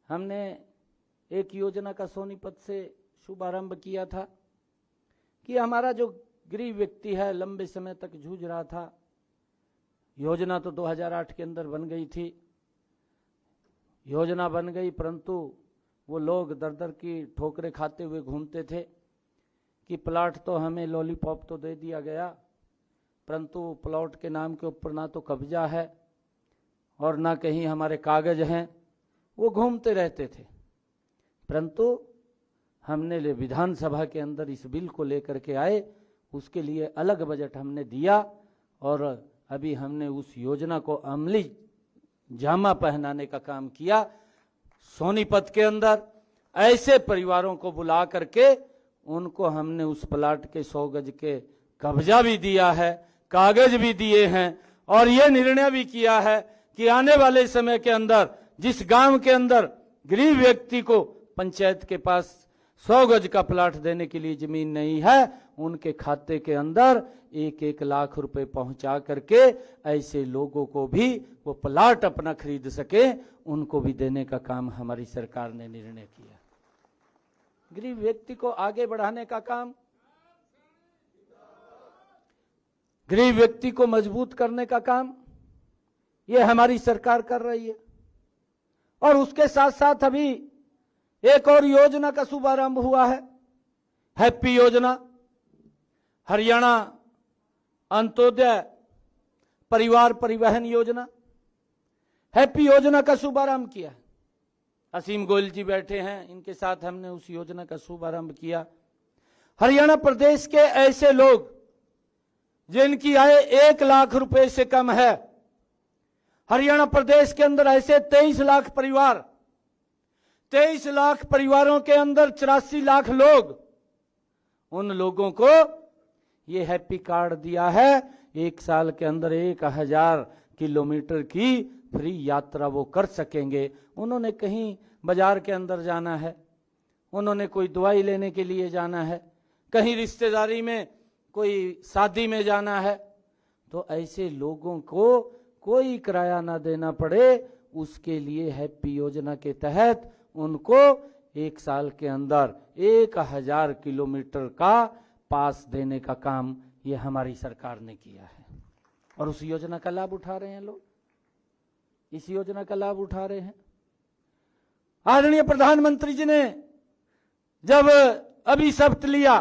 हमने एक योजना का सोनीपत से शुभारंभ किया था कि हमारा जो गरीब व्यक्ति है, लंबे समय तक जूझ रहा था, योजना तो 2008 के अंदर बन गई थी, योजना बन गई, परंतु वो लोग दर दर की ठोकरें खाते हुए घूमते थे कि प्लाट तो हमें लॉलीपॉप तो दे दिया गया, परंतु प्लॉट के नाम के ऊपर ना तो कब्जा है और ना कहीं हमारे कागज हैं, वो घूमते रहते थे। परंतु हमने विधानसभा के अंदर इस बिल को लेकर के आए, उसके लिए अलग बजट हमने दिया और अभी हमने उस योजना को अमली जामा पहनाने का काम किया। सोनीपत के अंदर ऐसे परिवारों को बुला करके उनको हमने उस प्लाट के 100 गज के कब्जा भी दिया है, कागज भी दिए हैं, और ये निर्णय भी किया है कि आने वाले समय के अंदर जिस गांव के अंदर गरीब व्यक्ति को पंचायत के पास 100 गज का प्लाट देने के लिए जमीन नहीं है, उनके खाते के अंदर 1-1 लाख रुपए पहुंचा करके ऐसे लोगों को भी वो प्लाट अपना खरीद सके, उनको भी देने का काम हमारी सरकार ने निर्णय किया। गरीब व्यक्ति को आगे बढ़ाने का काम, गरीब व्यक्ति को मजबूत करने का काम ये हमारी सरकार कर रही है। और उसके साथ साथ अभी एक और योजना का शुभारंभ हुआ है, हैप्पी योजना, हरियाणा अंत्योदय परिवार परिवहन योजना, हैप्पी योजना का शुभारंभ किया। असीम गोयल जी बैठे हैं, इनके साथ हमने उस योजना का शुभारंभ किया। हरियाणा प्रदेश के ऐसे लोग जिनकी आय 1 लाख रुपए से कम है, हरियाणा प्रदेश के अंदर ऐसे 23 लाख परिवार, 23 लाख परिवारों के अंदर 84 लाख लोग, उन लोगों को ये हैप्पी कार्ड दिया है। 1 साल के अंदर 1000 किलोमीटर की फ्री यात्रा वो कर सकेंगे। उन्होंने कहीं बाजार के अंदर जाना है, उन्होंने कोई दवाई लेने के लिए जाना है, कहीं रिश्तेदारी में कोई शादी में जाना है, तो ऐसे लोगों को कोई किराया ना देना पड़े, उसके लिए हैप्पी योजना के तहत उनको 1 साल के अंदर 1000 किलोमीटर का पास देने का काम ये हमारी सरकार ने किया है। और उस योजना का लाभ उठा रहे हैं लोग, इस योजना का लाभ उठा रहे हैं। आदरणीय प्रधानमंत्री जी ने जब अभी शपथ लिया,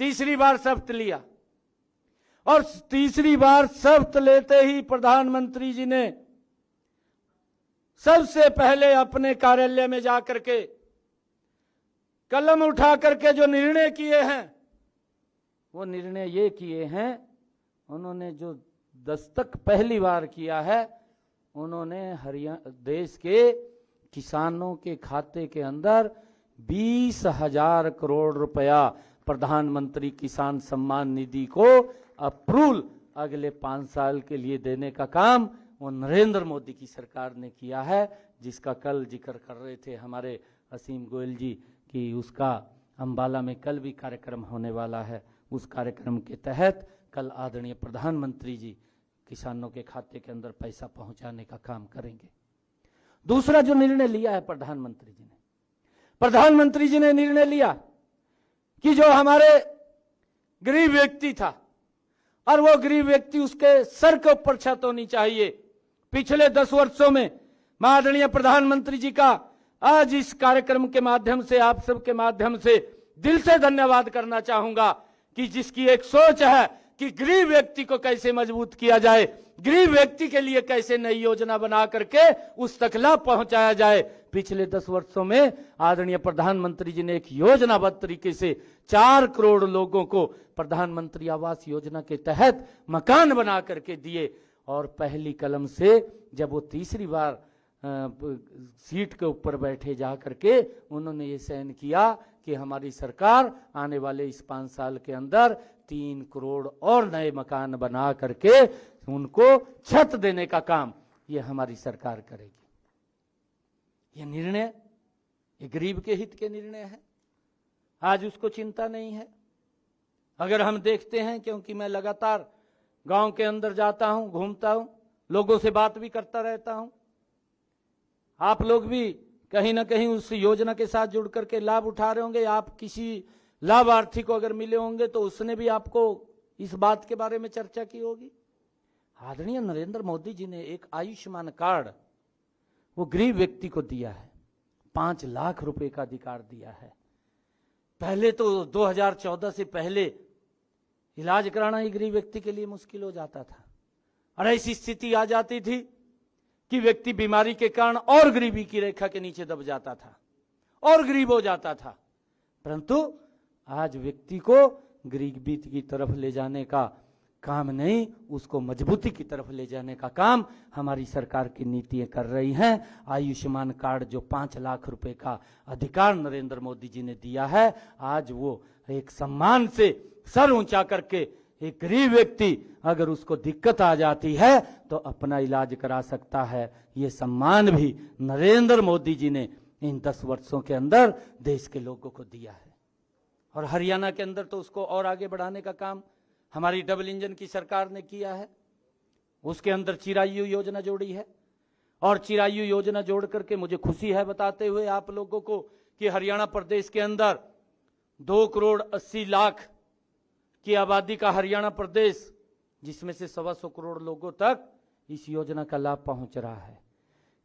तीसरी बार शपथ लिया, और तीसरी बार शपथ लेते ही प्रधानमंत्री जी ने सबसे पहले अपने कार्यालय में जाकर के कलम उठा करके जो निर्णय किए हैं, वो निर्णय ये किए हैं, उन्होंने जो दस्तक पहली बार किया है, उन्होंने हरियाणा देश के किसानों के खाते के अंदर 20,000 करोड़ रुपया प्रधानमंत्री किसान सम्मान निधि को अप्रूवल अगले 5 साल के लिए देने का काम वो नरेंद्र मोदी की सरकार ने किया है, जिसका कल जिक्र कर रहे थे हमारे असीम गोयल जी कि उसका अंबाला में कल भी कार्यक्रम होने वाला है। उस कार्यक्रम के तहत कल आदरणीय प्रधानमंत्री जी किसानों के खाते के अंदर पैसा पहुंचाने का काम करेंगे। दूसरा जो निर्णय लिया है प्रधानमंत्री जी ने, प्रधानमंत्री जी ने निर्णय लिया कि जो हमारे गरीब व्यक्ति था और वो गरीब व्यक्ति, उसके सर के ऊपर छत होनी चाहिए। पिछले 10 वर्षों में माननीय प्रधानमंत्री जी का आज इस कार्यक्रम के माध्यम से, आप सबके माध्यम से दिल से धन्यवाद करना चाहूंगा कि जिसकी एक सोच है कि गरीब व्यक्ति को कैसे मजबूत किया जाए, गरीब व्यक्ति के लिए कैसे नई योजना बना करके उस तक लाभ पहुंचाया जाए। पिछले 10 वर्षों में आदरणीय प्रधानमंत्री जी ने एक योजनाबद्ध तरीके से 4 करोड़ लोगों को प्रधानमंत्री आवास योजना के तहत मकान बना करके दिए। और पहली कलम से जब वो तीसरी बार सीट के ऊपर बैठे जा करके उन्होंने ये सहन किया कि हमारी सरकार आने वाले इस 5 साल के अंदर 3 करोड़ और नए मकान बना करके उनको छत देने का काम ये हमारी सरकार करेगी। ये निर्णय, ये गरीब के हित के निर्णय है। आज उसको चिंता नहीं है। अगर हम देखते हैं, क्योंकि मैं लगातार गांव के अंदर जाता हूं, घूमता हूं, लोगों से बात भी करता रहता हूं, आप लोग भी कहीं ना कहीं उस योजना के साथ जुड़ करके लाभ उठा रहे होंगे। आप किसी लाभार्थी को अगर मिले होंगे तो उसने भी आपको इस बात के बारे में चर्चा की होगी। आदरणीय नरेंद्र मोदी जी ने एक आयुष्मान कार्ड वो गरीब व्यक्ति को दिया है, 5 लाख रुपए का अधिकार दिया है। पहले तो 2014 से पहले इलाज कराना ही गरीब व्यक्ति के लिए मुश्किल हो जाता था और ऐसी स्थिति आ जाती थी कि व्यक्ति बीमारी के कारण और गरीबी की रेखा के नीचे दब जाता था और गरीब हो जाता था। परंतु आज व्यक्ति को गरीबी की तरफ ले जाने का काम नहीं, उसको मजबूती की तरफ ले जाने का काम हमारी सरकार की नीतियां कर रही हैं। आयुष्मान कार्ड जो 5 लाख रुपए का अधिकार नरेंद्र मोदी जी ने दिया है, आज वो एक सम्मान से सर ऊंचा करके एक गरीब व्यक्ति अगर उसको दिक्कत आ जाती है तो अपना इलाज करा सकता है। ये सम्मान भी नरेंद्र मोदी जी ने इन 10 वर्षों के अंदर देश के लोगों को दिया है। और हरियाणा के अंदर तो उसको और आगे बढ़ाने का काम हमारी डबल इंजन की सरकार ने किया है। उसके अंदर चिरायु योजना जोड़ी है और चिरायु योजना जोड़ करके मुझे खुशी है बताते हुए आप लोगों को कि हरियाणा प्रदेश के अंदर 2 करोड़ 80 लाख की आबादी का हरियाणा प्रदेश, जिसमें से 125 करोड़ लोगों तक इस योजना का लाभ पहुंच रहा है।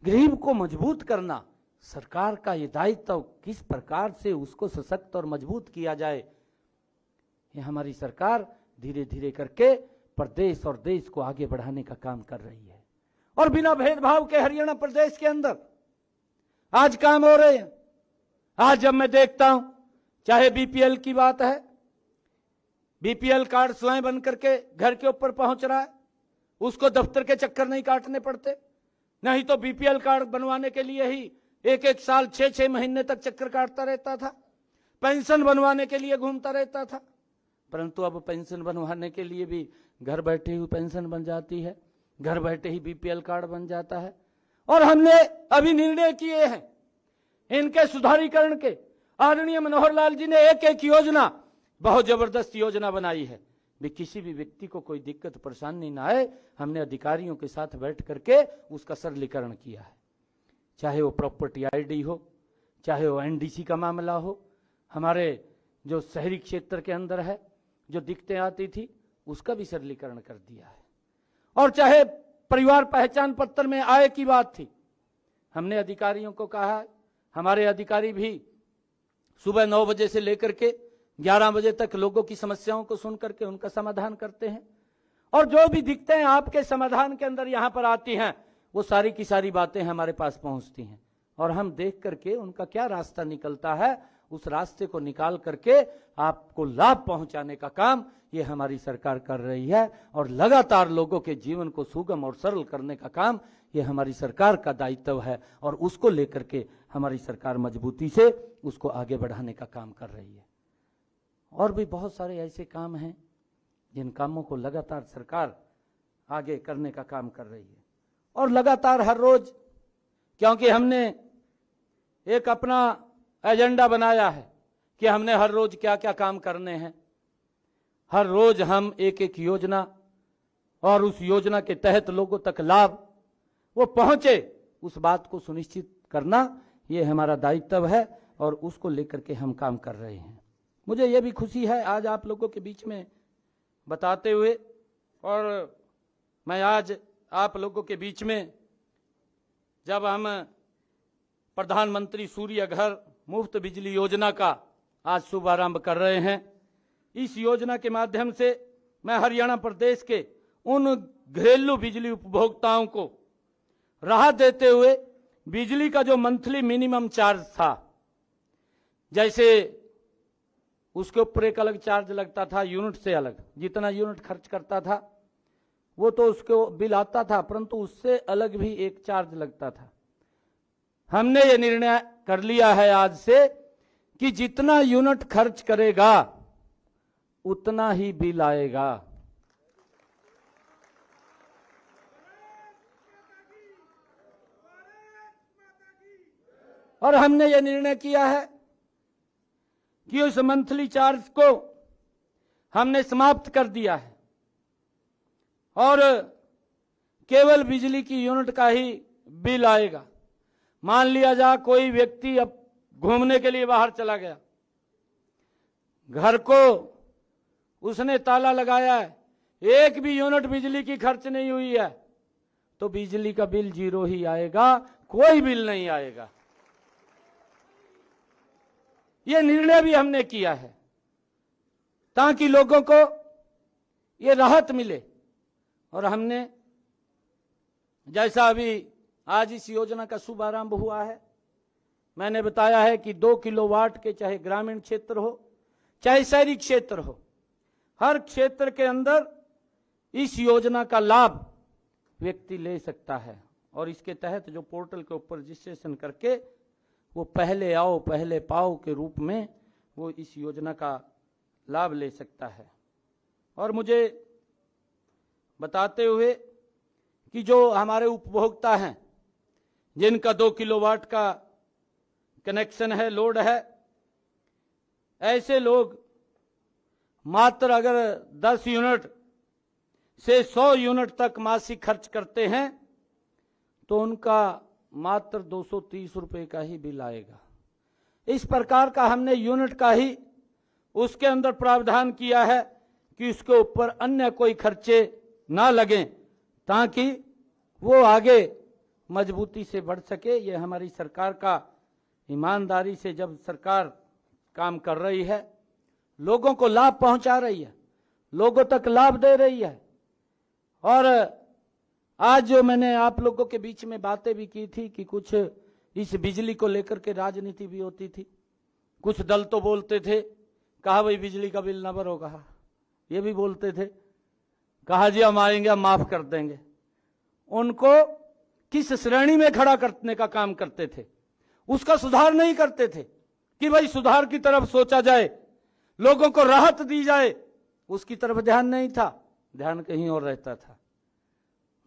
गरीब को मजबूत करना सरकार का ये दायित्व, किस प्रकार से उसको सशक्त और मजबूत किया जाए, ये हमारी सरकार धीरे धीरे करके प्रदेश और देश को आगे बढ़ाने का काम कर रही है। और बिना भेदभाव के हरियाणा प्रदेश के अंदर आज काम हो रहे हैं। आज जब मैं देखता हूं, चाहे बीपीएल की बात है, बीपीएल कार्ड स्वयं बन करके घर के ऊपर पहुंच रहा है, उसको दफ्तर के चक्कर नहीं काटने पड़ते। नहीं तो बीपीएल कार्ड बनवाने के लिए ही 1-1 साल 6-6 महीने तक चक्कर काटता रहता था, पेंशन बनवाने के लिए घूमता रहता था। परंतु अब पेंशन बनवाने के लिए भी घर बैठे ही पेंशन बन जाती है, घर बैठे ही बीपीएल कार्ड बन जाता है। और हमने अभी निर्णय किए हैं इनके सुधारीकरण के। आदरणीय मनोहर लाल जी ने एक योजना, बहुत जबरदस्त योजना बनाई है भी किसी भी व्यक्ति को कोई दिक्कत परेशानी ना आए। हमने अधिकारियों के साथ बैठ करके उसका सरलीकरण किया है, चाहे वो प्रॉपर्टी आईडी हो, चाहे वो एनडीसी का मामला हो, हमारे जो शहरी क्षेत्र के अंदर है जो दिक्कतें आती थी उसका भी सरलीकरण कर दिया है। और चाहे परिवार पहचान पत्र में आय की बात थी, हमने अधिकारियों को कहा, हमारे अधिकारी भी सुबह 9 बजे से लेकर के 11 बजे तक लोगों की समस्याओं को सुन करके उनका समाधान करते हैं। और जो भी दिक्कतें आपके समाधान के अंदर यहां पर आती हैं वो सारी की सारी बातें हमारे पास पहुंचती हैं और हम देख करके उनका क्या रास्ता निकलता है उस रास्ते को निकाल करके आपको लाभ पहुंचाने का काम ये हमारी सरकार कर रही है। और लगातार लोगों के जीवन को सुगम और सरल करने का काम ये हमारी सरकार का दायित्व है और उसको लेकर के हमारी सरकार मजबूती से उसको आगे बढ़ाने का काम कर रही है। और भी बहुत सारे ऐसे काम हैं जिन कामों को लगातार सरकार आगे करने का काम कर रही है। और लगातार हर रोज, क्योंकि हमने एक अपना एजेंडा बनाया है कि हमने हर रोज क्या क्या काम करने हैं, हर रोज हम एक योजना और उस योजना के तहत लोगों तक लाभ वो पहुंचे, उस बात को सुनिश्चित करना ये हमारा दायित्व है। और उसको लेकर के हम काम कर रहे हैं। मुझे ये भी खुशी है आज आप लोगों के बीच में बताते हुए, और मैं आज आप लोगों के बीच में जब हम प्रधानमंत्री सूर्य घर मुफ्त बिजली योजना का आज शुभारंभ कर रहे हैं, इस योजना के माध्यम से मैं हरियाणा प्रदेश के उन घरेलू बिजली उपभोक्ताओं को राहत देते हुए बिजली का जो मंथली मिनिमम चार्ज था, जैसे उसके ऊपर एक अलग चार्ज लगता था यूनिट से अलग, जितना यूनिट खर्च करता था वो तो उसको बिल आता था, परंतु उससे अलग भी एक चार्ज लगता था। हमने ये निर्णय कर लिया है आज से कि जितना यूनिट खर्च करेगा उतना ही बिल आएगा। और हमने ये निर्णय किया है कि उस मंथली चार्ज को हमने समाप्त कर दिया है और केवल बिजली की यूनिट का ही बिल आएगा। मान लिया जा कोई व्यक्ति अब घूमने के लिए बाहर चला गया, घर को उसने ताला लगाया है, एक भी यूनिट बिजली की खर्च नहीं हुई है, तो बिजली का बिल 0 ही आएगा, कोई बिल नहीं आएगा। यह निर्णय भी हमने किया है ताकि लोगों को ये राहत मिले। और हमने जैसा अभी आज इस योजना का शुभारंभ हुआ है, मैंने बताया है कि 2 किलोवाट के चाहे ग्रामीण क्षेत्र हो चाहे शहरी क्षेत्र हो, हर क्षेत्र के अंदर इस योजना का लाभ व्यक्ति ले सकता है। और इसके तहत जो पोर्टल के ऊपर रजिस्ट्रेशन करके वो पहले आओ पहले पाओ के रूप में वो इस योजना का लाभ ले सकता है। और मुझे बताते हुए कि जो हमारे उपभोक्ता हैं जिनका 2 किलोवाट का कनेक्शन है, लोड है, ऐसे लोग मात्र अगर 10 यूनिट से 100 यूनिट तक मासिक खर्च करते हैं तो उनका मात्र 230 रुपए का ही बिल आएगा। इस प्रकार का हमने यूनिट का ही उसके अंदर प्रावधान किया है कि उसके ऊपर अन्य कोई खर्चे ना लगें ताकि वो आगे मजबूती से बढ़ सके। ये हमारी सरकार का ईमानदारी से जब सरकार काम कर रही है, लोगों को लाभ पहुंचा रही है, लोगों तक लाभ दे रही है। और आज जो मैंने आप लोगों के बीच में बातें भी की थी कि कुछ इस बिजली को लेकर के राजनीति भी होती थी, कुछ दल तो बोलते थे, कहा भाई बिजली का बिल ना भरो, कहा ये भी बोलते थे, कहा जी हम आएंगे हम माफ कर देंगे। उनको किस श्रेणी में खड़ा करने का काम करते थे, उसका सुधार नहीं करते थे कि भाई सुधार की तरफ सोचा जाए, लोगों को राहत दी जाए, उसकी तरफ ध्यान नहीं था, ध्यान कहीं और रहता था।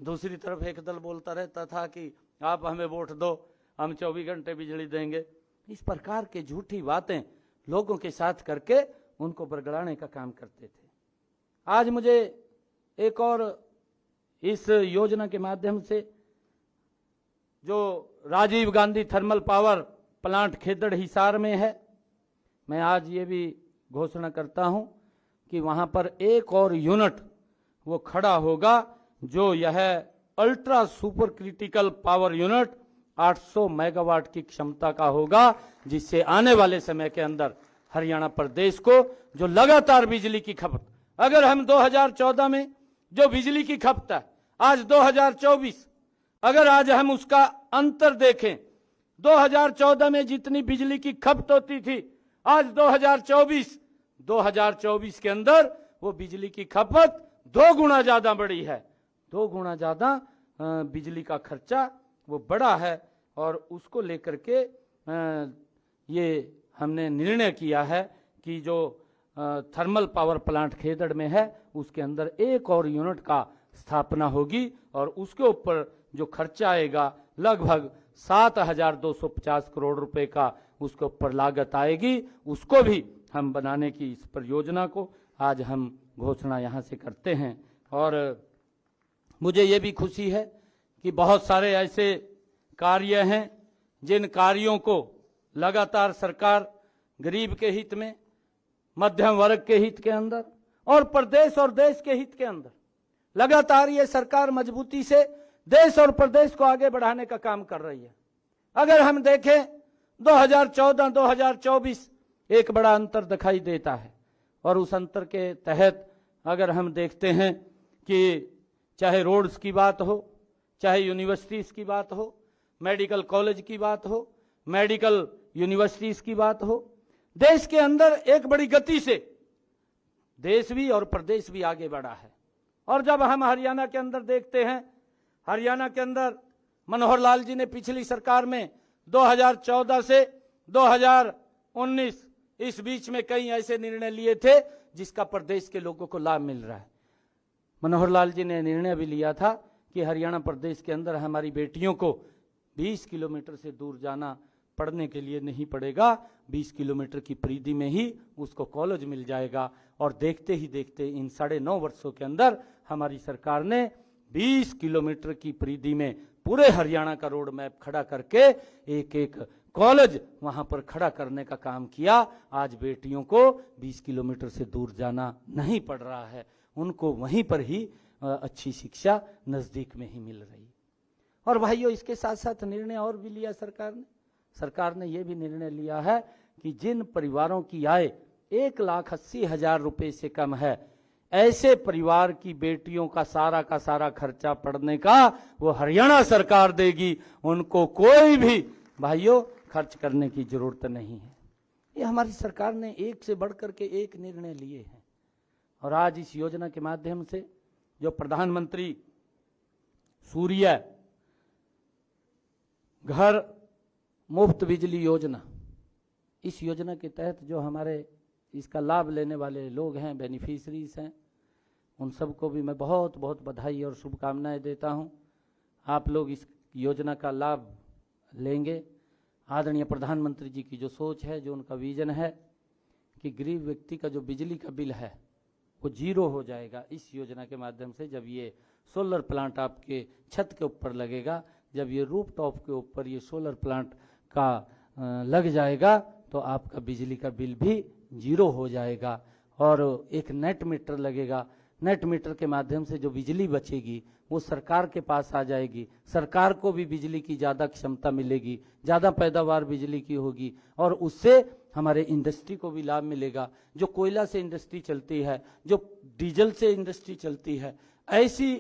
दूसरी तरफ एक दल बोलता रहता था कि आप हमें वोट दो, हम 24 घंटे बिजली देंगे। इस प्रकार के झूठी बातें लोगों के साथ करके उनको बरगड़ाने का काम करते थे। आज मुझे एक और इस योजना के माध्यम से जो Rajiv Gandhi thermal power plant Khedar Hisar में है, मैं आज ये भी घोषणा करता हूं कि वहां पर एक और यूनिट वो खड़ा होगा जो यह ultra super critical power unit 800 megawatt की क्षमता का होगा, जिससे आने वाले समय के अंदर हरियाणा प्रदेश को जो लगातार बिजली की खपत, अगर हम 2014 में जो बिजली की खपत है आज 2024, अगर आज हम उसका अंतर देखें, 2014 में जितनी बिजली की खपत होती थी आज 2024 के अंदर वो बिजली की खपत 2 गुना ज्यादा बढ़ी है, 2 गुना ज्यादा बिजली का खर्चा वो बढ़ा है। और उसको लेकर के ये हमने निर्णय किया है कि जो थर्मल पावर प्लांट खेदड़ में है उसके अंदर एक और यूनिट का स्थापना होगी और उसके ऊपर जो खर्चा आएगा लगभग 7,250 करोड़ रुपए का उसके ऊपर लागत आएगी। उसको भी हम बनाने की इस परियोजना को आज हम घोषणा यहाँ से करते हैं। और मुझे ये भी खुशी है कि बहुत सारे ऐसे कार्य हैं जिन कार्यों को लगातार सरकार गरीब के हित में, मध्यम वर्ग के हित के अंदर और प्रदेश और देश के हित के अंदर लगातार ये सरकार मजबूती से देश और प्रदेश को आगे बढ़ाने का काम कर रही है। अगर हम देखें 2014-2024 एक बड़ा अंतर दिखाई देता है और उस अंतर के तहत अगर हम देखते हैं कि चाहे रोड्स की बात हो, चाहे यूनिवर्सिटीज की बात हो, मेडिकल कॉलेज की बात हो, मेडिकल यूनिवर्सिटीज की बात हो, देश के अंदर एक बड़ी गति से देश भी और प्रदेश भी आगे बढ़ा है। और जब हम हरियाणा के अंदर देखते हैं, हरियाणा के अंदर मनोहर लाल जी ने पिछली सरकार में 2014 से 2019 इस बीच में कई ऐसे निर्णय लिए थे जिसका प्रदेश के लोगों को लाभ मिल रहा है। मनोहर लाल जी ने निर्णय भी लिया था कि हरियाणा प्रदेश के अंदर हमारी बेटियों को 20 किलोमीटर से दूर जाना पढ़ने के लिए नहीं पड़ेगा, 20 किलोमीटर की परिधि में ही उसको कॉलेज मिल जाएगा। और देखते ही देखते इन 9.5 वर्षों के अंदर हमारी सरकार ने 20 किलोमीटर की परिधि में पूरे हरियाणा का रोड मैप खड़ा करके एक एक कॉलेज वहां पर खड़ा करने का काम किया। आज बेटियों को 20 किलोमीटर से दूर जाना नहीं पड़ रहा है, उनको वहीं पर ही अच्छी शिक्षा नजदीक में ही मिल रही है। और भाइयों, इसके साथ साथ निर्णय और भी लिया सरकार ने यह भी निर्णय लिया है कि जिन परिवारों की आय 1,80,000 रुपए से कम है, ऐसे परिवार की बेटियों का सारा खर्चा पढ़ने का वो हरियाणा सरकार देगी। उनको कोई भी भाइयों खर्च करने की जरूरत नहीं है। ये हमारी सरकार ने एक से बढ़कर के एक निर्णय लिए हैं। और आज इस योजना के माध्यम से जो प्रधानमंत्री सूर्य घर मुफ्त बिजली योजना, इस योजना के तहत जो हमारे इसका लाभ लेने वाले लोग हैं, बेनिफिशरीज हैं, उन सबको भी मैं बहुत बहुत बधाई और शुभकामनाएं देता हूं। आप लोग इस योजना का लाभ लेंगे। आदरणीय प्रधानमंत्री जी की जो सोच है, जो उनका विजन है कि गरीब व्यक्ति का जो बिजली का बिल है वो 0 हो जाएगा इस योजना के माध्यम से। जब ये सोलर प्लांट आपके छत के ऊपर लगेगा, जब ये रूफ टॉप के ऊपर ये सोलर प्लांट का लग जाएगा तो आपका बिजली का बिल भी 0 हो जाएगा। और एक नेट मीटर लगेगा, नेट मीटर के माध्यम से जो बिजली बचेगी वो सरकार के पास आ जाएगी। सरकार को भी बिजली की ज़्यादा क्षमता मिलेगी, ज़्यादा पैदावार बिजली की होगी और उससे हमारे इंडस्ट्री को भी लाभ मिलेगा। जो कोयला से इंडस्ट्री चलती है, जो डीजल से इंडस्ट्री चलती है, ऐसी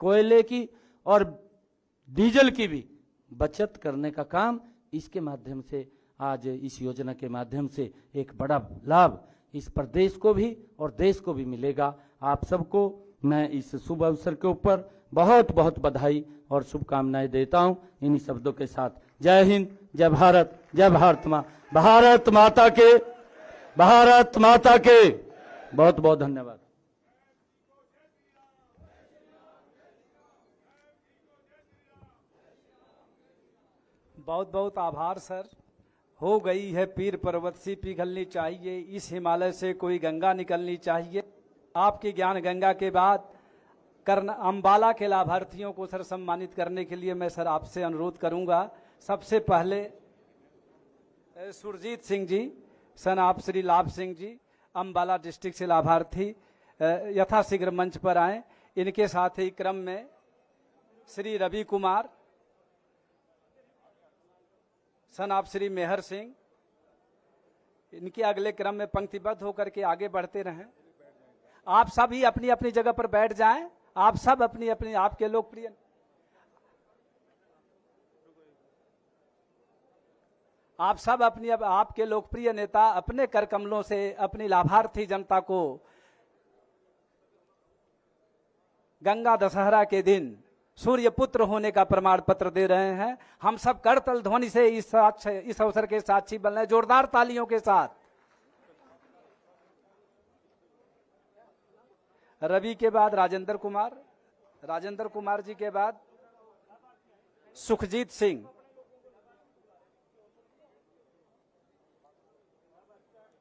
कोयले की और डीजल की भी बचत करने का काम इसके माध्यम से, आज इस योजना के माध्यम से एक बड़ा लाभ इस प्रदेश को भी और देश को भी मिलेगा। आप सबको मैं इस शुभ अवसर के ऊपर बहुत बहुत बधाई और शुभकामनाएं देता हूं। इन्हीं शब्दों के साथ जय हिंद, जय भारत, जय भारत माँ, भारत माता के, भारत माता के। बहुत बहुत धन्यवाद। बहुत बहुत आभार सर। हो गई है पीर पर्वत सी पिघलनी चाहिए, इस हिमालय से कोई गंगा निकलनी चाहिए। आपकी ज्ञान गंगा के बाद अंबाला के लाभार्थियों को सर सम्मानित करने के लिए मैं सर आपसे अनुरोध करूंगा। सबसे पहले सुरजीत सिंह जी, सन आप श्री लाभ सिंह जी, अंबाला डिस्ट्रिक्ट से लाभार्थी यथाशीघ्र मंच पर आए। इनके साथ ही क्रम में श्री रवि कुमार, सन आप श्री मेहर सिंह, इनके अगले क्रम में पंक्तिबद्ध होकर के आगे बढ़ते रहें। आप सब ही अपनी अपनी जगह पर बैठ जाएं। आप सब अपनी अपनी, आपके लोकप्रिय, आप सब अपनी आपके लोकप्रिय नेता अपने कर कमलों से अपनी लाभार्थी जनता को गंगा दशहरा के दिन सूर्य पुत्र होने का प्रमाण पत्र दे रहे हैं। हम सब करतल ध्वनि से इस अवसर के साक्षी बन रहे हैं, जोरदार तालियों के साथ। रवि के बाद राजेंद्र कुमार, राजेंद्र कुमार जी के बाद सुखजीत सिंह,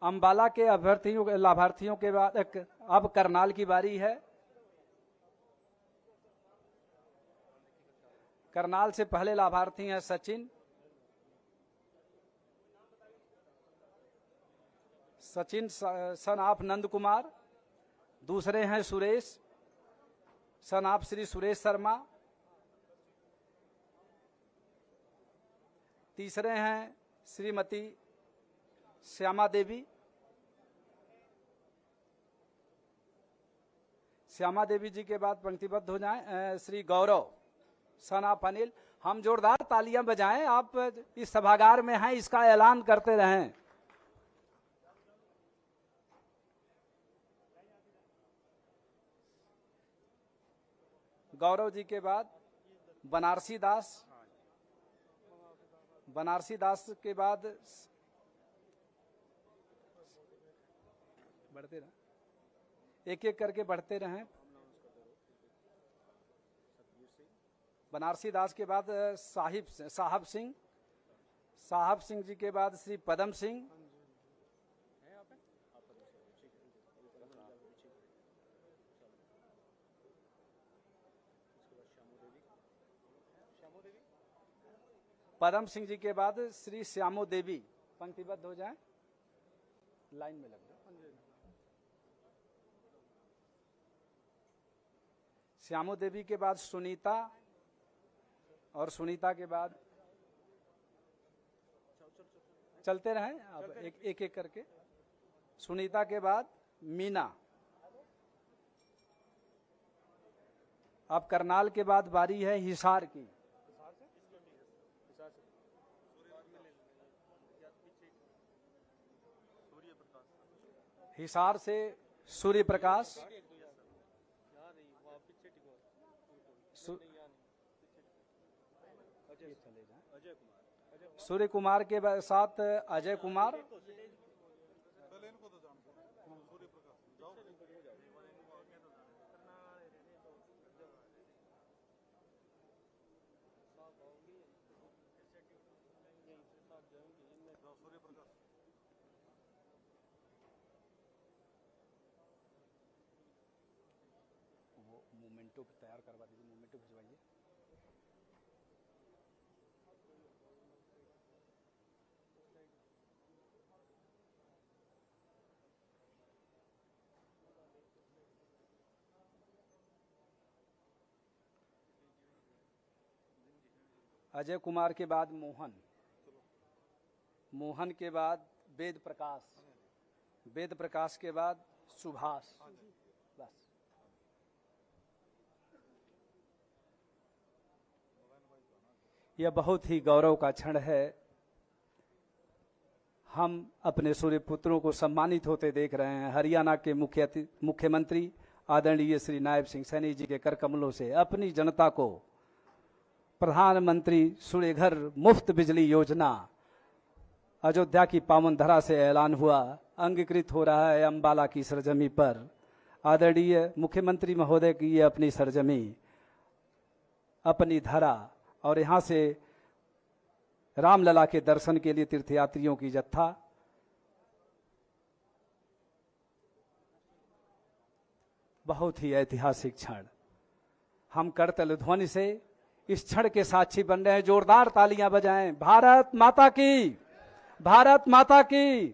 अंबाला के अभ्यर्थियों लाभार्थियों के बाद अब करनाल की बारी है। करनाल से पहले लाभार्थी हैं सचिन, सचिन सन ऑफ नंद कुमार, दूसरे हैं सुरेश सन ऑफ श्री सुरेश शर्मा, तीसरे हैं श्रीमती श्यामा देवी। श्यामा देवी जी के बाद पंक्तिबद्ध हो जाएं श्री गौरव सन ऑफ अनिल। हम जोरदार तालियां बजाएं, आप इस सभागार में हैं, इसका ऐलान करते रहें। गौरव जी के बाद बनारसी दास, बनारसी दास के बाद बढ़ते रहें, एक एक करके बढ़ते रहें। बनारसी दास के बाद साहब सिंह, साहब सिंह जी के बाद श्री पदम सिंह, पदम सिंह जी के बाद श्री श्यामो देवी। पंक्तिबद्ध हो जाएं, लाइन में लग जाए। श्यामो देवी के बाद सुनीता, और सुनीता के बाद चलते रहें अब एक एक करके। सुनीता के बाद मीना। अब करनाल के बाद बारी है हिसार की। हिसार से सूर्य प्रकाश, सूर्य कुमार के साथ अजय कुमार, मोमेंटो तैयार करवा दीजिए, मोमेंटो भिजवाइए। अजय कुमार के बाद मोहन, मोहन के बाद वेद प्रकाश, वेद प्रकाश के बाद सुभाष। बस यह बहुत ही गौरव का क्षण है। हम अपने सूर्य पुत्रों को सम्मानित होते देख रहे हैं। हरियाणा के मुख्यमंत्री आदरणीय श्री नायब सिंह सैनी जी के कर कमलों से अपनी जनता को प्रधानमंत्री सूर्य घर मुफ्त बिजली योजना अयोध्या की पावन धरा से ऐलान हुआ, अंगीकृत हो रहा है अंबाला की सरजमी पर। आदरणीय मुख्यमंत्री महोदय की ये अपनी सरजमी, अपनी धरा, और यहाँ से रामलला के दर्शन के लिए तीर्थयात्रियों की जत्था। बहुत ही ऐतिहासिक क्षण। हम करतल ध्वनि से इस क्षण के साक्षी बन रहे हैं। जोरदार तालियां बजाएं। भारत माता की, भारत माता की।